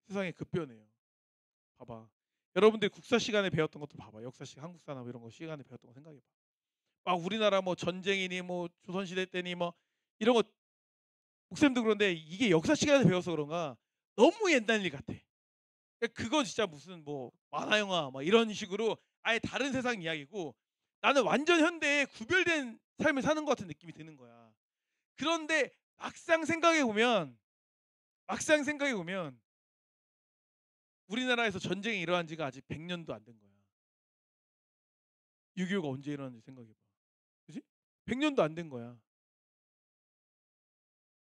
세상에 급변해요. 봐봐. 여러분들이 국사 시간에 배웠던 것도 봐봐. 역사 시간, 한국사나 뭐 이런 거 시간에 배웠던 거 생각해봐. 막 우리나라 뭐 전쟁이니 뭐 조선시대 때니 뭐 이런 거 목사님도 그런데 이게 역사 시간에 배워서 그런가 너무 옛날 일 같아. 그건 진짜 무슨 뭐 만화 영화 막 이런 식으로 아예 다른 세상 이야기고 나는 완전 현대에 구별된 삶을 사는 것 같은 느낌이 드는 거야. 그런데 막상 생각해 보면 우리나라에서 전쟁이 일어난 지가 아직 100년도 안 된 거야. 6.25가 언제 일어났는지 생각해 봐. 그지? 100년도 안 된 거야.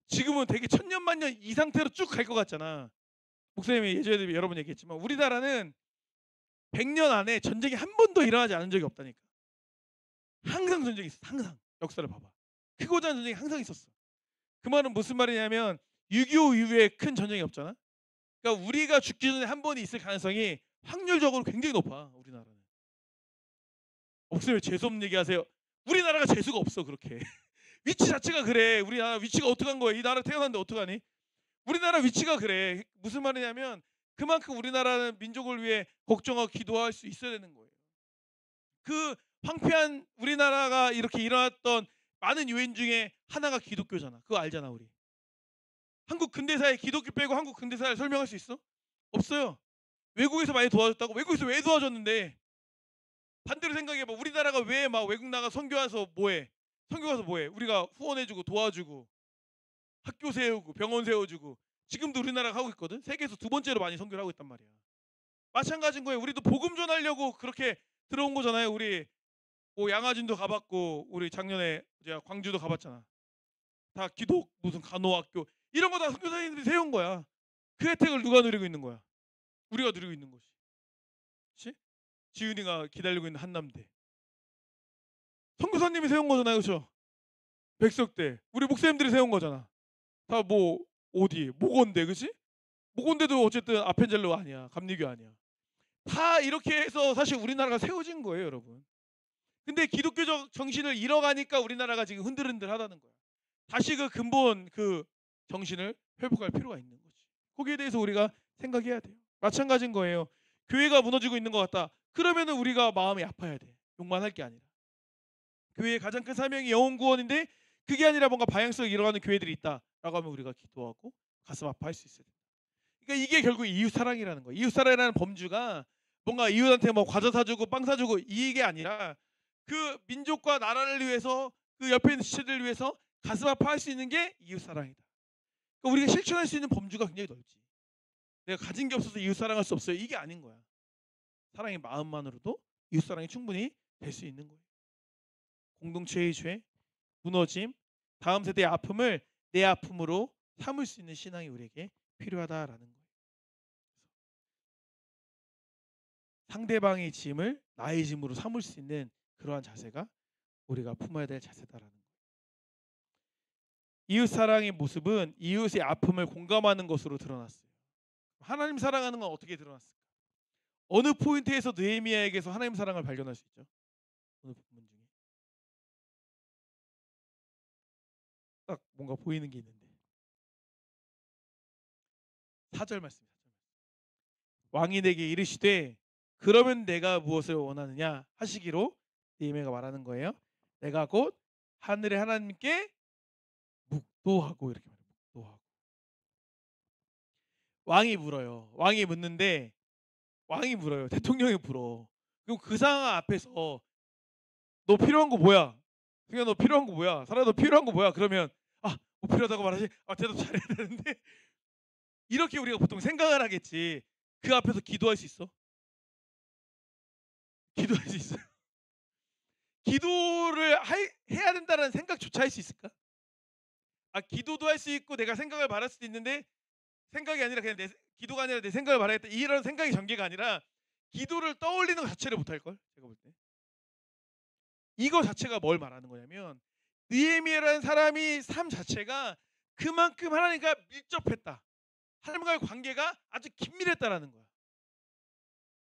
지금은 되게 천년만년 이 상태로 쭉 갈 것 같잖아. 목사님이 예전에도 여러 번 얘기했지만 우리나라는 100년 안에 전쟁이 한 번도 일어나지 않은 적이 없다니까. 항상 전쟁이 있어. 항상. 역사를 봐봐. 크고 작은 전쟁이 항상 있었어. 그 말은 무슨 말이냐면 6.25 이후에 큰 전쟁이 없잖아. 그러니까 우리가 죽기 전에 한 번이 있을 가능성이 확률적으로 굉장히 높아. 우리나라는. 목사님 재수없는 얘기하세요. 우리나라가 재수가 없어 그렇게. 위치 자체가 그래. 우리나라 위치가 어떡한 거야. 이 나라 태어났는데 어떡하니. 우리나라 위치가 그래. 무슨 말이냐면 그만큼 우리나라는 민족을 위해 걱정하고 기도할 수 있어야 되는 거예요. 그 황폐한 우리나라가 이렇게 일어났던 많은 요인 중에 하나가 기독교잖아. 그거 알잖아 우리. 한국 근대사에 기독교 빼고 한국 근대사를 설명할 수 있어? 없어요. 외국에서 많이 도와줬다고? 외국에서 왜 도와줬는데? 반대로 생각해봐. 우리나라가 왜 막 외국 나가 선교 와서 뭐해? 선교 가서 뭐해? 우리가 후원해주고 도와주고 학교 세우고 병원 세워주고 지금도 우리나라가 하고 있거든. 세계에서 두 번째로 많이 선교를 하고 있단 말이야. 마찬가지인 거예요. 우리도 복음 전하려고 그렇게 들어온 거잖아요. 우리 뭐 양화진도 가봤고 우리 작년에 이제 광주도 가봤잖아. 다 기독 무슨 간호학교 이런 거 다 선교사님들이 세운 거야. 그 혜택을 누가 누리고 있는 거야? 우리가 누리고 있는 거지. 그렇지? 지윤이가 기다리고 있는 한남대. 선교사님이 세운 거잖아요. 그렇죠? 백석대. 우리 목사님들이 세운 거잖아. 다 뭐 어디 모건대 그치? 모건대도 어쨌든 아펜젤로 아니야. 감리교 아니야. 다 이렇게 해서 사실 우리나라가 세워진 거예요 여러분. 근데 기독교적 정신을 잃어가니까 우리나라가 지금 흔들흔들하다는 거야. 다시 그 근본 그 정신을 회복할 필요가 있는 거지. 거기에 대해서 우리가 생각해야 돼요. 마찬가지인 거예요. 교회가 무너지고 있는 것 같다. 그러면은 우리가 마음이 아파야 돼. 욕만 할 게 아니라. 교회의 가장 큰 사명이 영혼 구원인데 그게 아니라 뭔가 방향성을 잃어가는 교회들이 있다라고 하면 우리가 기도하고 가슴 아파할 수 있어야 돼. 그러니까 이게 결국 이웃 사랑이라는 거예요. 이웃 사랑이라는 범주가 뭔가 이웃한테 뭐 과자 사주고 빵 사주고 이게 아니라 그 민족과 나라를 위해서 그 옆에 있는 지체들을 위해서 가슴 아파할 수 있는 게 이웃 사랑이다. 그러니까 우리가 실천할 수 있는 범주가 굉장히 넓지. 내가 가진 게 없어서 이웃 사랑할 수 없어요. 이게 아닌 거야. 사랑의 마음만으로도 이웃 사랑이 충분히 될 수 있는 거예요. 공동체의 죄, 무너짐, 다음 세대의 아픔을 내 아픔으로 삼을 수 있는 신앙이 우리에게 필요하다라는 거예요. 상대방의 짐을 나의 짐으로 삼을 수 있는 그러한 자세가 우리가 품어야 될 자세다라는 거예요. 이웃 사랑의 모습은 이웃의 아픔을 공감하는 것으로 드러났어요. 하나님 사랑하는 건 어떻게 드러났을까? 어느 포인트에서 느헤미야에게서 하나님 사랑을 발견할 수 있죠? 어느 부분 중에 딱 뭔가 보이는 게 있는데 4절 말씀입니다. 왕이 내게 이르시되 그러면 내가 무엇을 원하느냐 하시기로 느헤미야가 말하는 거예요. 내가 곧 하늘의 하나님께 묵도하고 이렇게 말해요. 묵도하고. 왕이 물어요. 왕이 묻는데 왕이 물어요. 대통령이 물어. 그럼 그 상황 앞에서 너 필요한 거 뭐야? 승현 너 필요한 거 뭐야? 사라 너 필요한 거 뭐야? 그러면 뭐 필요하다고 말하지? 대답 잘해야 되는데 이렇게 우리가 보통 생각을 하겠지. 그 앞에서 기도할 수 있어? 기도할 수 있어요? 기도를 해야 된다는 생각조차 할 수 있을까? 기도도 할 수 있고 내가 생각을 말할 수도 있는데 생각이 아니라 그냥 기도가 아니라 내 생각을 말하겠다 이런 생각이 전개가 아니라 기도를 떠올리는 것 자체를 못할 걸 제가 볼 때. 이거 자체가 뭘 말하는 거냐면 느헤미야라는 사람이 삶 자체가 그만큼 하나님과 밀접했다. 하나님과의 관계가 아주 긴밀했다라는 거야.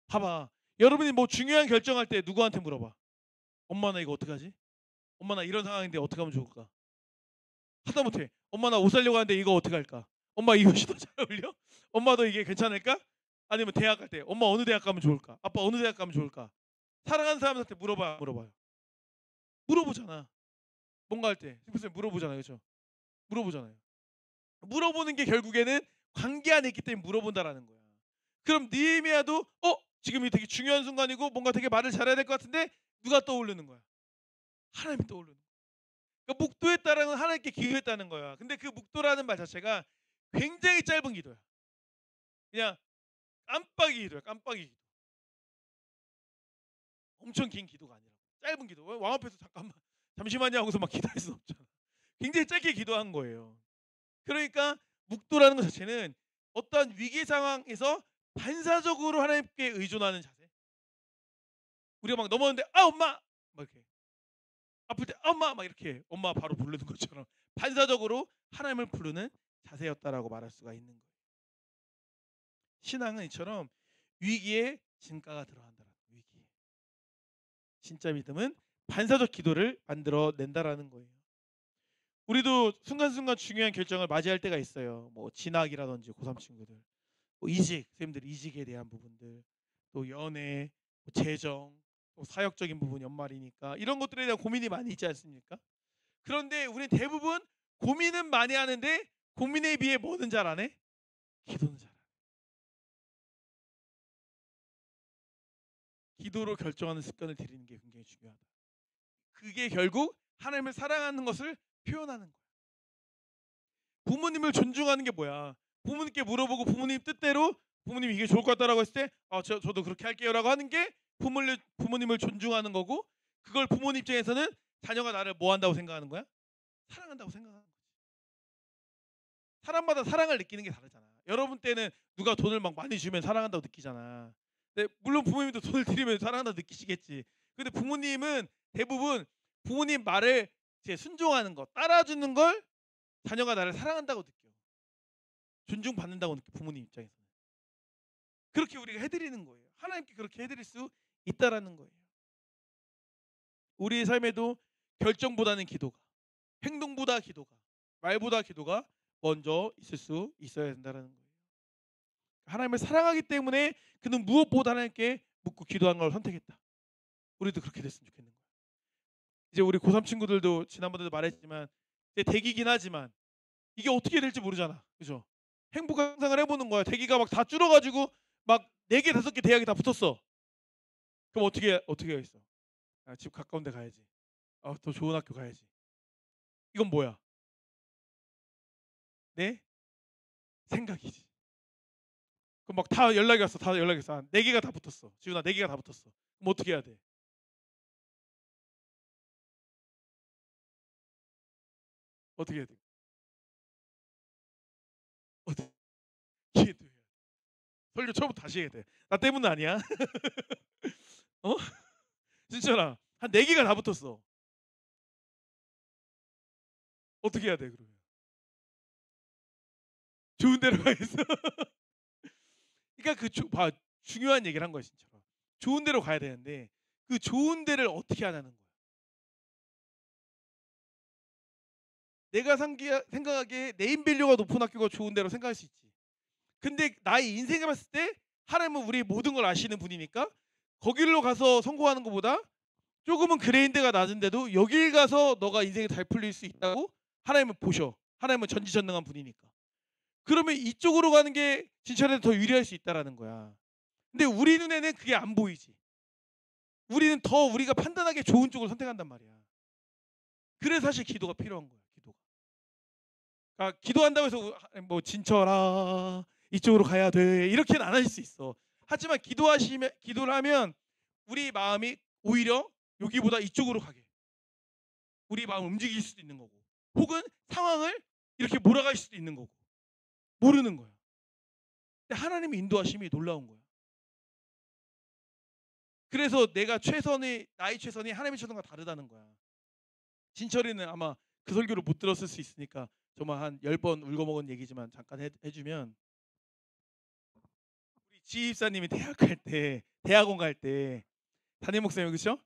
봐봐. 여러분이 뭐 중요한 결정할 때 누구한테 물어봐. 엄마 나 이거 어떡하지? 엄마 나 이런 상황인데 어떻게 하면 좋을까? 하다못해 엄마 나 옷 사려고 하는데 이거 어떻게 할까? 엄마 이 옷이 더 잘 어울려? 엄마도 이게 괜찮을까? 아니면 대학 갈 때 엄마 어느 대학 가면 좋을까? 아빠 어느 대학 가면 좋을까? 사랑하는 사람한테 물어봐요. 물어보잖아. 뭔가 할 때 심플 물어보잖아요, 그렇죠? 물어보잖아요. 물어보는 게 결국에는 관계 안에 있기 때문에 물어본다라는 거야. 그럼 느헤미야도 지금 이 되게 중요한 순간이고 뭔가 되게 말을 잘해야 될 것 같은데 누가 떠오르는 거야? 하나님이 떠오르는 거야. 그러니까 묵도했다라는 건 하나님께 기도했다는 거야. 근데 그 묵도라는 말 자체가 굉장히 짧은 기도야. 그냥 깜빡이 기도야. 깜빡이 기도. 엄청 긴 기도가 아니라 짧은 기도. 왕 앞에서 잠시만요 하고서 막 기도할 수 없잖아. 굉장히 짧게 기도한 거예요. 그러니까 묵도라는 것 자체는 어떠한 위기 상황에서 반사적으로 하나님께 의존하는 자세. 우리가 막 넘어졌는데 엄마 막 이렇게 아플 때 엄마 막 이렇게 엄마 바로 부르는 것처럼 반사적으로 하나님을 부르는 자세였다라고 말할 수가 있는 거예요. 신앙은 이처럼 위기에 진가가 들어간다라는 거예요. 위기에. 진짜 믿음은 반사적 기도를 만들어낸다라는 거예요. 우리도 순간순간 중요한 결정을 맞이할 때가 있어요. 뭐 진학이라든지 고3 친구들, 뭐 이직, 선생님들 이직에 대한 부분들, 또 연애, 뭐 재정, 또 사역적인 부분 연말이니까 이런 것들에 대한 고민이 많이 있지 않습니까? 그런데 우리는 대부분 고민은 많이 하는데 고민에 비해 뭐는 잘 안 해? 기도는 잘 안 해. 기도로 결정하는 습관을 들이는 게 굉장히 중요하다. 그게 결국 하나님을 사랑하는 것을 표현하는 거야. 부모님을 존중하는 게 뭐야? 부모님께 물어보고 부모님 뜻대로 부모님이 이게 좋을 것 같다라고 했을 때 저도 그렇게 할게요라고 하는 게 부모님을 존중하는 거고, 그걸 부모님 입장에서는 자녀가 나를 뭐 한다고 생각하는 거야? 사랑한다고 생각하는 거지. 사람마다 사랑을 느끼는 게 다르잖아. 여러분 때는 누가 돈을 막 많이 주면 사랑한다고 느끼잖아. 근데 물론 부모님도 돈을 드리면 사랑한다고 느끼시겠지. 근데 부모님은 대부분 부모님 말을 이제 순종하는 거, 따라주는 걸 자녀가 나를 사랑한다고 느껴. 존중받는다고 느껴. 부모님 입장에서는. 그렇게 우리가 해드리는 거예요. 하나님께 그렇게 해드릴 수 있다라는 거예요. 우리의 삶에도 결정보다는 기도가, 행동보다 기도가, 말보다 기도가 먼저 있을 수 있어야 된다는 거예요. 하나님을 사랑하기 때문에 그는 무엇보다 하나님께 묻고 기도하는 걸 선택했다. 우리도 그렇게 됐으면 좋겠는 거예요. 이제 우리 고3 친구들도 지난번에도 말했지만 이제 대기긴 하지만 이게 어떻게 될지 모르잖아. 그죠? 행복 상상을 해보는 거야. 대기가 막 다 줄어가지고 막 4개 5개 대학이 다 붙었어. 그럼 어떻게 하겠어? 집 가까운 데 가야지. 더 좋은 학교 가야지. 이건 뭐야? 내 생각이지. 그럼 막 다 연락이 왔어. 4개가 다 붙었어. 지훈아 4개가 다 붙었어. 그럼 어떻게 해야 돼? 어떻게 해야 돼? 어떻게 해야 돼? 설교 처음부터 다시 해야 돼. 나 때문은 아니야. 어? 진짜라. 한 4개가 다 붙었어. 어떻게 해야 돼 그러면? 좋은 데로 가야겠어. 그러니까 중요한 얘기를 한 거야 진짜. 좋은 데로 가야 되는데 그 좋은 데를 어떻게 하냐는 거야. 내가 생각하기에 네임밸류가 높은 학교가 좋은 데로 생각할 수 있지. 근데 나의 인생에 봤을 때 하나님은 우리 모든 걸 아시는 분이니까 거기로 가서 성공하는 것보다 조금은 그레인드가 낮은데도 여길 가서 너가 인생이 잘 풀릴 수 있다고 하나님은 보셔. 하나님은 전지전능한 분이니까. 그러면 이쪽으로 가는 게 진짜로 더 유리할 수 있다라는 거야. 근데 우리 눈에는 그게 안 보이지. 우리는 더 우리가 판단하기 좋은 쪽을 선택한단 말이야. 그래서 사실 기도가 필요한 거야. 기도가. 그러니까 기도한다고 해서 뭐 진철아 이쪽으로 가야 돼 이렇게는 안 하실 수 있어. 하지만 기도를 하면 우리 마음이 오히려 여기보다 이쪽으로 가게 우리 마음 움직일 수도 있는 거고, 혹은 상황을 이렇게 몰아갈 수도 있는 거고, 모르는 거야. 근데 하나님의 인도하심이 놀라운 거야. 그래서 나의 최선이 하나님의 최선과 다르다는 거야. 진철이는 아마 그 설교를 못 들었을 수 있으니까 정말 한 10번 울고먹은 얘기지만 잠깐 해주면, 우리 지입사님이 대학원 갈 때 담임 목사님 그렇죠?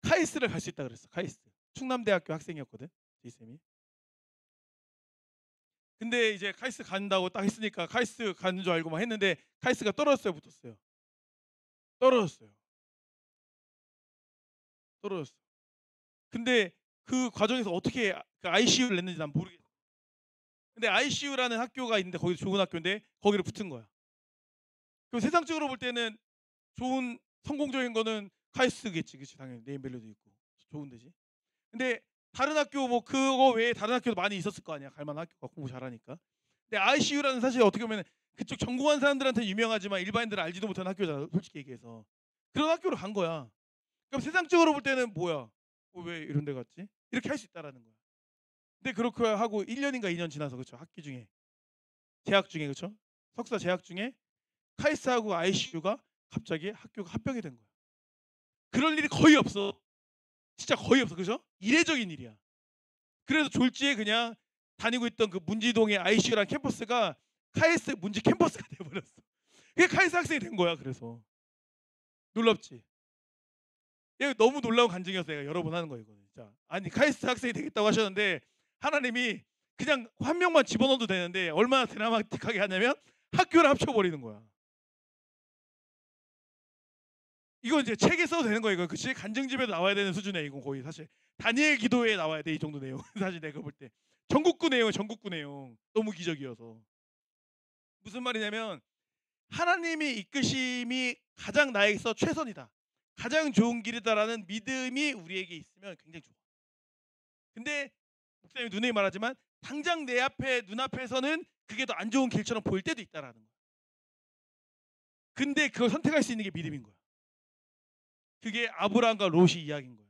카이스트를 갈 수 있다 그랬어. 카이스트. 충남대학교 학생이었거든. 지쌤이. 근데 이제 카이스트 간다고 딱 했으니까 카이스트 가는 줄 알고 막 했는데 카이스트가 떨어졌어요, 붙었어요? 떨어졌어요. 근데 그 과정에서 어떻게 그 ICU를 냈는지 난 모르겠어. 근데 ICU라는 학교가 있는데 거기 좋은 학교인데 거기를 붙은 거야. 그럼 세상적으로 볼 때는 좋은 성공적인 거는 카이스트겠지, 그치? 당연히 네임밸류도 있고 좋은 데지. 근데 다른 학교 뭐 그거 외에 다른 학교도 많이 있었을 거 아니야. 갈만한 학교가 공부 잘하니까. 근데 ICU라는 사실 어떻게 보면 그쪽 전공한 사람들한테 유명하지만 일반인들은 알지도 못하는 학교잖아, 솔직히 얘기해서. 그런 학교로 간 거야. 그럼 세상적으로 볼 때는 뭐야? 왜 이런 데 갔지? 이렇게 할 수 있다라는 거야. 근데 그렇게 하고 1년인가 2년 지나서 그렇죠. 학기 중에 재학 중에 그렇죠. 석사 재학 중에 카이스트하고 ICU가 갑자기 학교가 합병이 된 거야. 그럴 일이 거의 없어. 진짜 거의 없어. 그죠? 이례적인 일이야. 그래서 졸지에 그냥 다니고 있던 그 문지동의 ICU라는 캠퍼스가 카이스트 문지 캠퍼스가 돼버렸어. 그게 카이스트 학생이 된 거야. 그래서 놀랍지. 이거 너무 놀라운 간증이어서 내가 여러 번 하는 거야 이거는. 자, 아니 카이스트 학생이 되겠다고 하셨는데 하나님이 그냥 한 명만 집어넣어도 되는데 얼마나 드라마틱하게 하냐면 학교를 합쳐버리는 거야. 이거 이제 책에 써도 되는 거야 이거. 그치? 간증집에도 나와야 되는 수준이야 이건 거의 사실. 다니엘 기도에 나와야 돼 이 정도 내용. 사실 내가 볼 때 전국구 내용은 전국구 내용. 너무 기적이어서. 무슨 말이냐면 하나님이 이끄심이 가장 나에게서 최선이다. 가장 좋은 길이다라는 믿음이 우리에게 있으면 굉장히 좋아. 근데 목사님이 누누이 말하지만 당장 내 앞에 눈앞에서는 그게 더 안 좋은 길처럼 보일 때도 있다라는 거야. 근데 그걸 선택할 수 있는 게 믿음인 거야. 그게 아브라함과 롯이 이야기인 거야.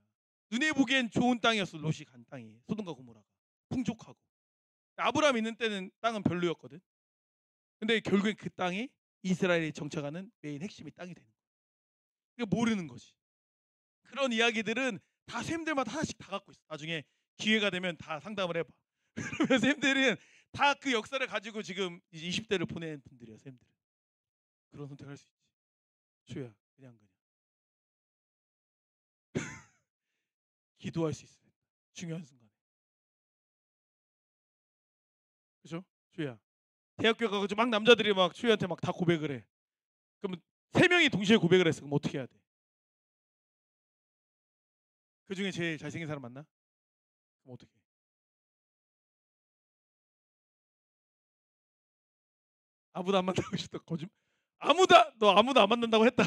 눈에 보기엔 좋은 땅이었어. 롯이 간 땅이. 소돔과 고모라가 풍족하고. 아브라함 있는 때는 땅은 별로였거든. 근데 결국엔 그 땅이 이스라엘이 정착하는 메인 핵심이 땅이 되는 거야. 이거 모르는 거지. 그런 이야기들은 다 쌤들마다 하나씩 다 갖고 있어. 나중에 기회가 되면 다 상담을 해봐. 그러면 쌤들은 다 그 역사를 가지고 지금 이제 20대를 보낸 분들이야. 쌤들은. 그런 선택할 수 있지. 주야 그냥 기도할 수 있어요. 중요한 순간에. 그렇죠? 주야. 대학교 가서 막 남자들이 막 주희한테 막 다 고백을 해. 그러면 3명이 동시에 고백을 했어. 그럼 어떻게 해야 돼? 그 중에 제일 잘생긴 사람 만나? 그럼 어떻게 해? 아무도 안 만나고 싶다. 거짓. 너 아무도 안 만난다고 했다.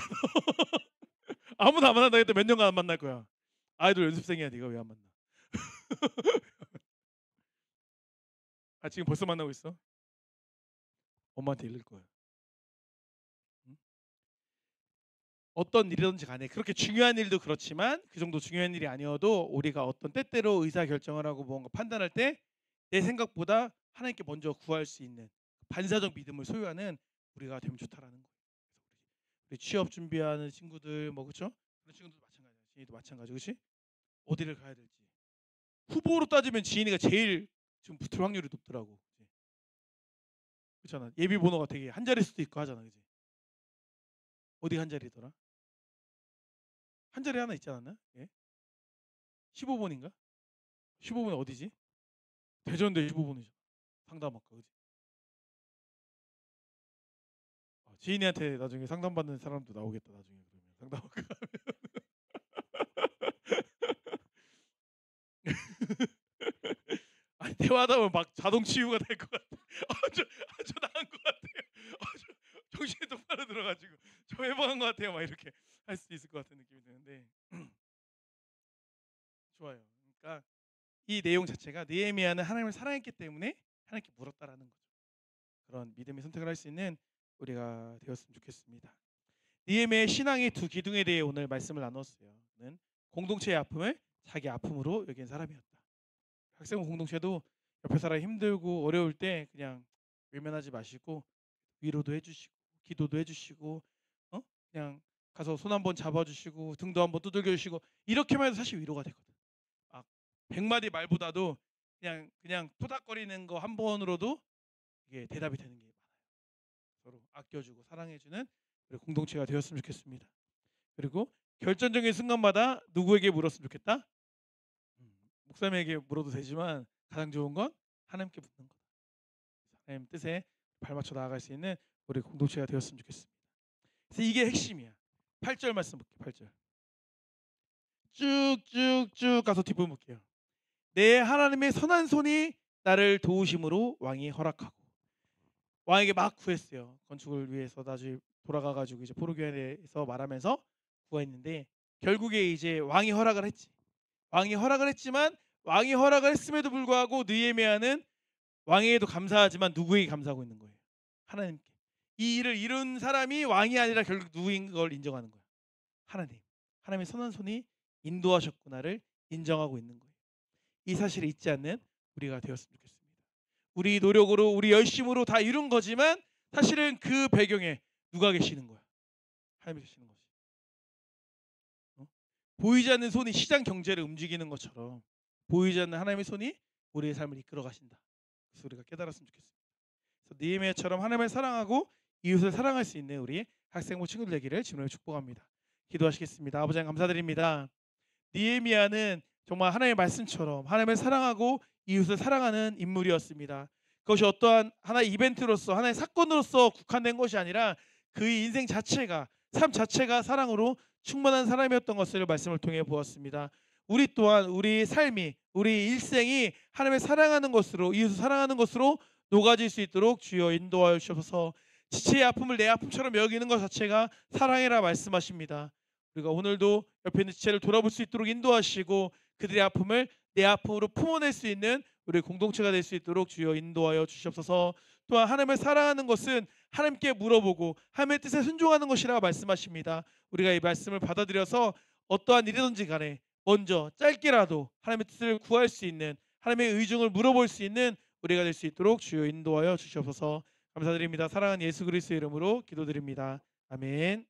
아무도 안 만난다고 했다. 몇 년간 안 만날 거야. 아이돌 연습생이야. 네가 왜 안 만나? 아 지금 벌써 만나고 있어? 엄마한테 읽을 거야. 응? 어떤 일이든지 간에 그렇게 중요한 일도 그렇지만 그 정도 중요한 일이 아니어도 우리가 어떤 때때로 의사 결정을 하고 뭔가 판단할 때 내 생각보다 하나님께 먼저 구할 수 있는 반사적 믿음을 소유하는 우리가 되면 좋다라는 거예요. 우리 취업 준비하는 친구들 뭐 그렇죠? 그런 친구들도 마찬가지야. 지인이도 마찬가지, 그렇지? 어디를 가야 될지 후보로 따지면 지인이가 제일 지금 붙을 확률이 높더라고. 그렇잖아. 예비 번호가 되게 한 자리 수도 있고 하잖아, 그지? 어디 한 자리더라? 한 자리 하나 있지 않았나? 예? 15번인가? 15번 어디지? 대전대 15번이죠. 상담학과, 그지? 지인이한테 나중에 상담받는 사람도 나오겠다. 나중에 그러면 상담학과 아니 대화하다 보면 막 자동 치유가 될 것 같아. 아주 나은 것 같아요. 정신이 똑바로 들어가지고 저 해방한 것 같아요. 막 이렇게 할 수 있을 것 같은 느낌이 드는데 좋아요. 그러니까 이 내용 자체가 느헤미야는 하나님을 사랑했기 때문에 하나님께 물었다라는 거죠. 그런 믿음의 선택을 할 수 있는 우리가 되었으면 좋겠습니다. 느헤미야의 신앙의 두 기둥에 대해 오늘 말씀을 나눴어요. 는 공동체의 아픔을 자기 아픔으로 여긴 사람이었다. 학생 공동체도 옆에 사람이 힘들고 어려울 때 그냥 외면하지 마시고 위로도 해주시고 기도도 해주시고 그냥 가서 손 한번 잡아주시고 등도 한번 두들겨 주시고 이렇게만 해도 사실 위로가 되거든. 100마디 말보다도 그냥 토닥거리는 거 한 번으로도 이게 대답이 되는 게 많아요. 서로 아껴주고 사랑해주는 우리 공동체가 되었으면 좋겠습니다. 그리고 결정적인 순간마다 누구에게 물었으면 좋겠다? 목사님에게 물어도 되지만 가장 좋은 건 하나님께 묻는 거다. 하나님 뜻에 발맞춰 나아갈 수 있는 우리 공동체가 되었으면 좋겠습니다. 그래서 이게 핵심이야. 8절 말씀 볼게요. 8절. 쭉쭉쭉 가서 뒷부분 볼게요. 내 하나님의 선한 손이 나를 도우심으로 왕이 허락하고 왕에게 막 구했어요. 건축을 위해서 나중에 돌아가가지고 이제 포로교회에서 말하면서 구했는데 결국에 이제 왕이 허락을 했지. 왕이 허락을 했지만 왕이 허락을 했음에도 불구하고 느헤미야는 왕에게도 감사하지만 누구에게 감사하고 있는 거예요? 하나님께. 이 일을 이룬 사람이 왕이 아니라 결국 누구인 걸 인정하는 거예요. 하나님. 하나님의 선한 손이 인도하셨구나를 인정하고 있는 거예요. 이 사실을 잊지 않는 우리가 되었으면 좋겠습니다. 우리 노력으로 우리 열심으로 다 이룬 거지만 사실은 그 배경에 누가 계시는 거야? 하나님이 계시는 거지. 보이지 않는 손이 시장 경제를 움직이는 것처럼 보이지 않는 하나님의 손이 우리의 삶을 이끌어 가신다. 그래서 우리가 깨달았으면 좋겠습니다. 그래서 느헤미야처럼 하나님을 사랑하고 이웃을 사랑할 수 있는 우리 학생부 친구들 되기를 주님으로 축복합니다. 기도하시겠습니다. 아버지 하나님 감사드립니다. 느헤미야는 정말 하나님의 말씀처럼 하나님을 사랑하고 이웃을 사랑하는 인물이었습니다. 그것이 어떠한 하나의 이벤트로서 하나의 사건으로서 국한된 것이 아니라 그의 인생 자체가 삶 자체가 사랑으로 충만한 사람이었던 것을 말씀을 통해 보았습니다. 우리 또한 우리 삶이 우리 일생이 하나님을 사랑하는 것으로 이웃을 사랑하는 것으로 녹아질 수 있도록 주여 인도하여 주셔서 지체의 아픔을 내 아픔처럼 여기는 것 자체가 사랑이라 말씀하십니다. 우리가 오늘도 옆에 있는 지체를 돌아볼 수 있도록 인도하시고 그들의 아픔을 내 아픔으로 품어낼 수 있는 우리 공동체가 될 수 있도록 주여 인도하여 주시옵소서. 또한 하나님을 사랑하는 것은 하나님께 물어보고 하나님의 뜻에 순종하는 것이라 말씀하십니다. 우리가 이 말씀을 받아들여서 어떠한 일이든지 간에 먼저 짧게라도 하나님의 뜻을 구할 수 있는 하나님의 의중을 물어볼 수 있는 우리가 될 수 있도록 주여 인도하여 주시옵소서. 감사드립니다. 사랑하는 예수 그리스도의 이름으로 기도드립니다. 아멘.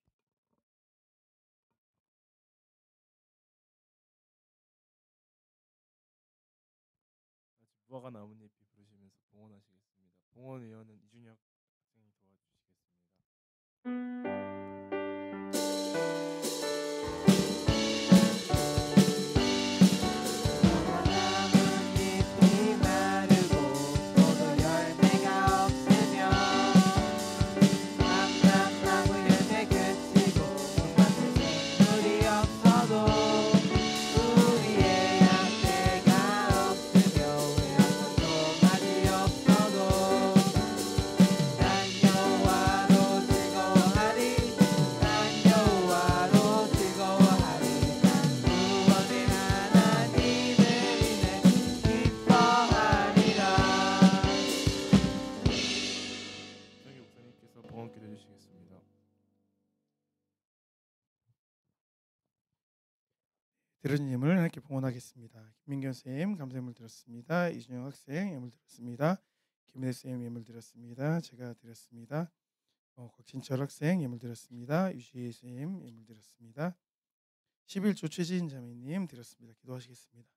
무화과 나뭇잎이 부르시면서 봉헌하시겠습니다. 봉헌 위원은 이준혁 학생이 도와주시겠습니다. 나뭇잎이 마르고 포도 열매가 없으며 남남나무 열매 그치고 밭에 식물이 없어도 우리의 양떼가 없으며 우리의 송아지 없어도 난 여호와로 즐거워하리 난 여호와로 즐거워하리 난 구원의 하나님을 인해 기뻐하리라. 이정희 목사님께서 봉헌 기도해 주시겠습니다. 들은 예물 하나님께 봉헌하겠습니다. 김민경 쌤 감사예물 드렸습니다. 이준영 학생 예물 드렸습니다. 김혜대 쌤 예물 드렸습니다. 제가 드렸습니다. 곽진철 학생 예물 드렸습니다. 유시혜 쌤 예물 드렸습니다. 11조 최지인 자매님 드렸습니다. 기도하시겠습니다.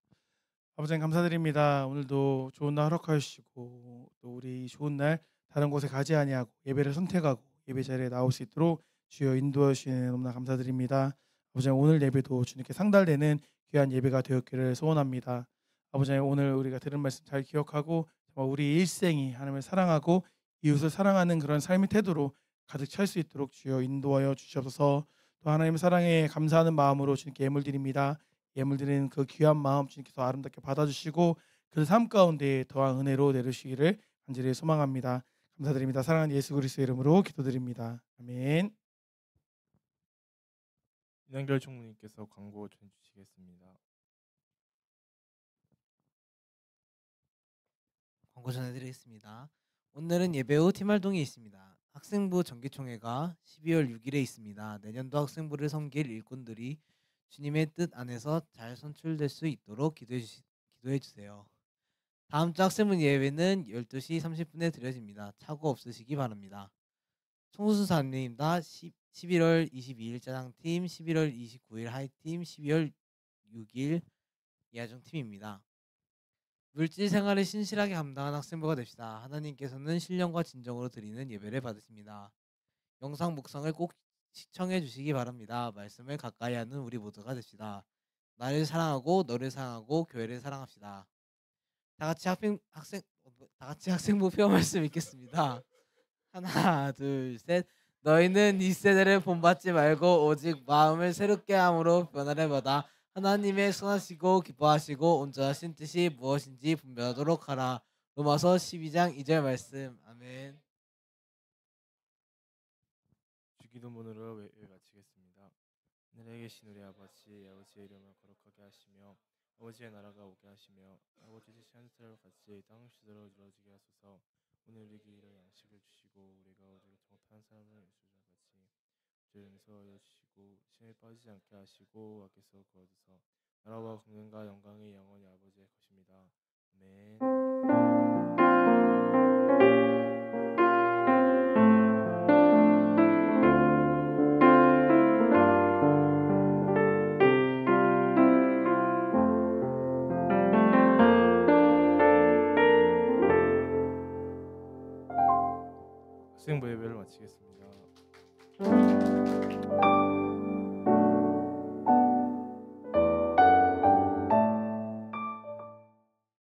아버지 하나님 감사드립니다. 오늘도 좋은 날 허락하여 주시고 또 우리 좋은 날 다른 곳에 가지 아니하고 예배를 선택하고 예배 자리에 나올 수 있도록 주여 인도해 주시는 너무나 감사드립니다. 아버지 하나님 오늘 예배도 주님께 상달되는 귀한 예배가 되었기를 소원합니다. 아버지 하나님 오늘 우리가 들은 말씀 잘 기억하고 정말 우리 일생이 하나님을 사랑하고 이웃을 사랑하는 그런 삶의 태도로 가득 찰 수 있도록 주여 인도하여 주시옵소서. 또 하나님의 사랑에 감사하는 마음으로 주님께 예물 드립니다. 예물 드리는 그 귀한 마음 주님께서 아름답게 받아주시고 그 삶 가운데 더한 은혜로 내려주시기를 간절히 소망합니다. 감사드립니다. 사랑하는 예수 그리스도의 이름으로 기도드립니다. 아멘. 윤한결 총무님께서 광고 전해주시겠습니다. 광고 전해드리겠습니다. 오늘은 예배 후 팀활동이 있습니다. 학생부 정기총회가 12월 6일에 있습니다. 내년도 학생부를 섬길 일꾼들이 주님의 뜻 안에서 잘 선출될 수 있도록 기도해 주세요. 다음 주 학생부 예배는 12시 30분에 드려집니다. 착오 없으시기 바랍니다. 총수사님다 11월 22일 짜장팀, 11월 29일 하이팀, 12월 6일 이하중팀입니다. 물질 생활을 신실하게 감당한 학생부가 됩시다. 하나님께서는 신령과 진정으로 드리는 예배를 받으십니다. 영상 묵상을 꼭 시청해 주시기 바랍니다. 말씀을 가까이 하는 우리 모두가 됩시다. 나를 사랑하고 너를 사랑하고 교회를 사랑합시다. 다 같이 학생부 표 말씀 읽겠습니다. 하나, 둘, 셋. 너희는 이 세대를 본받지 말고 오직 마음을 새롭게 함으로 변화를 받아 하나님의 선하시고 기뻐하시고 온전하신 뜻이 무엇인지 분별하도록 하라. 로마서 12장 2절 말씀. 아멘. 주기도문으로 외 마치겠습니다. 하늘에 계신 우리 아버지, 아버지의 이름을 거룩하게 하시며 아버지의 나라가 오게 하시며 아버지 뜻이 하늘처럼 같이 땅시대로 이루어지게 하소서. 오늘 우리에게 일할 양식을 주시고 우리가 우리를 정탐한 사람을 인수자 같이 죄에서 여주시고 시험에 빠지지 않게 하시고 악에서 구하소서. 나라와 권능과 영광이 영원히 아버지의 것입니다. 아멘. 학생부 예배를 마치겠습니다.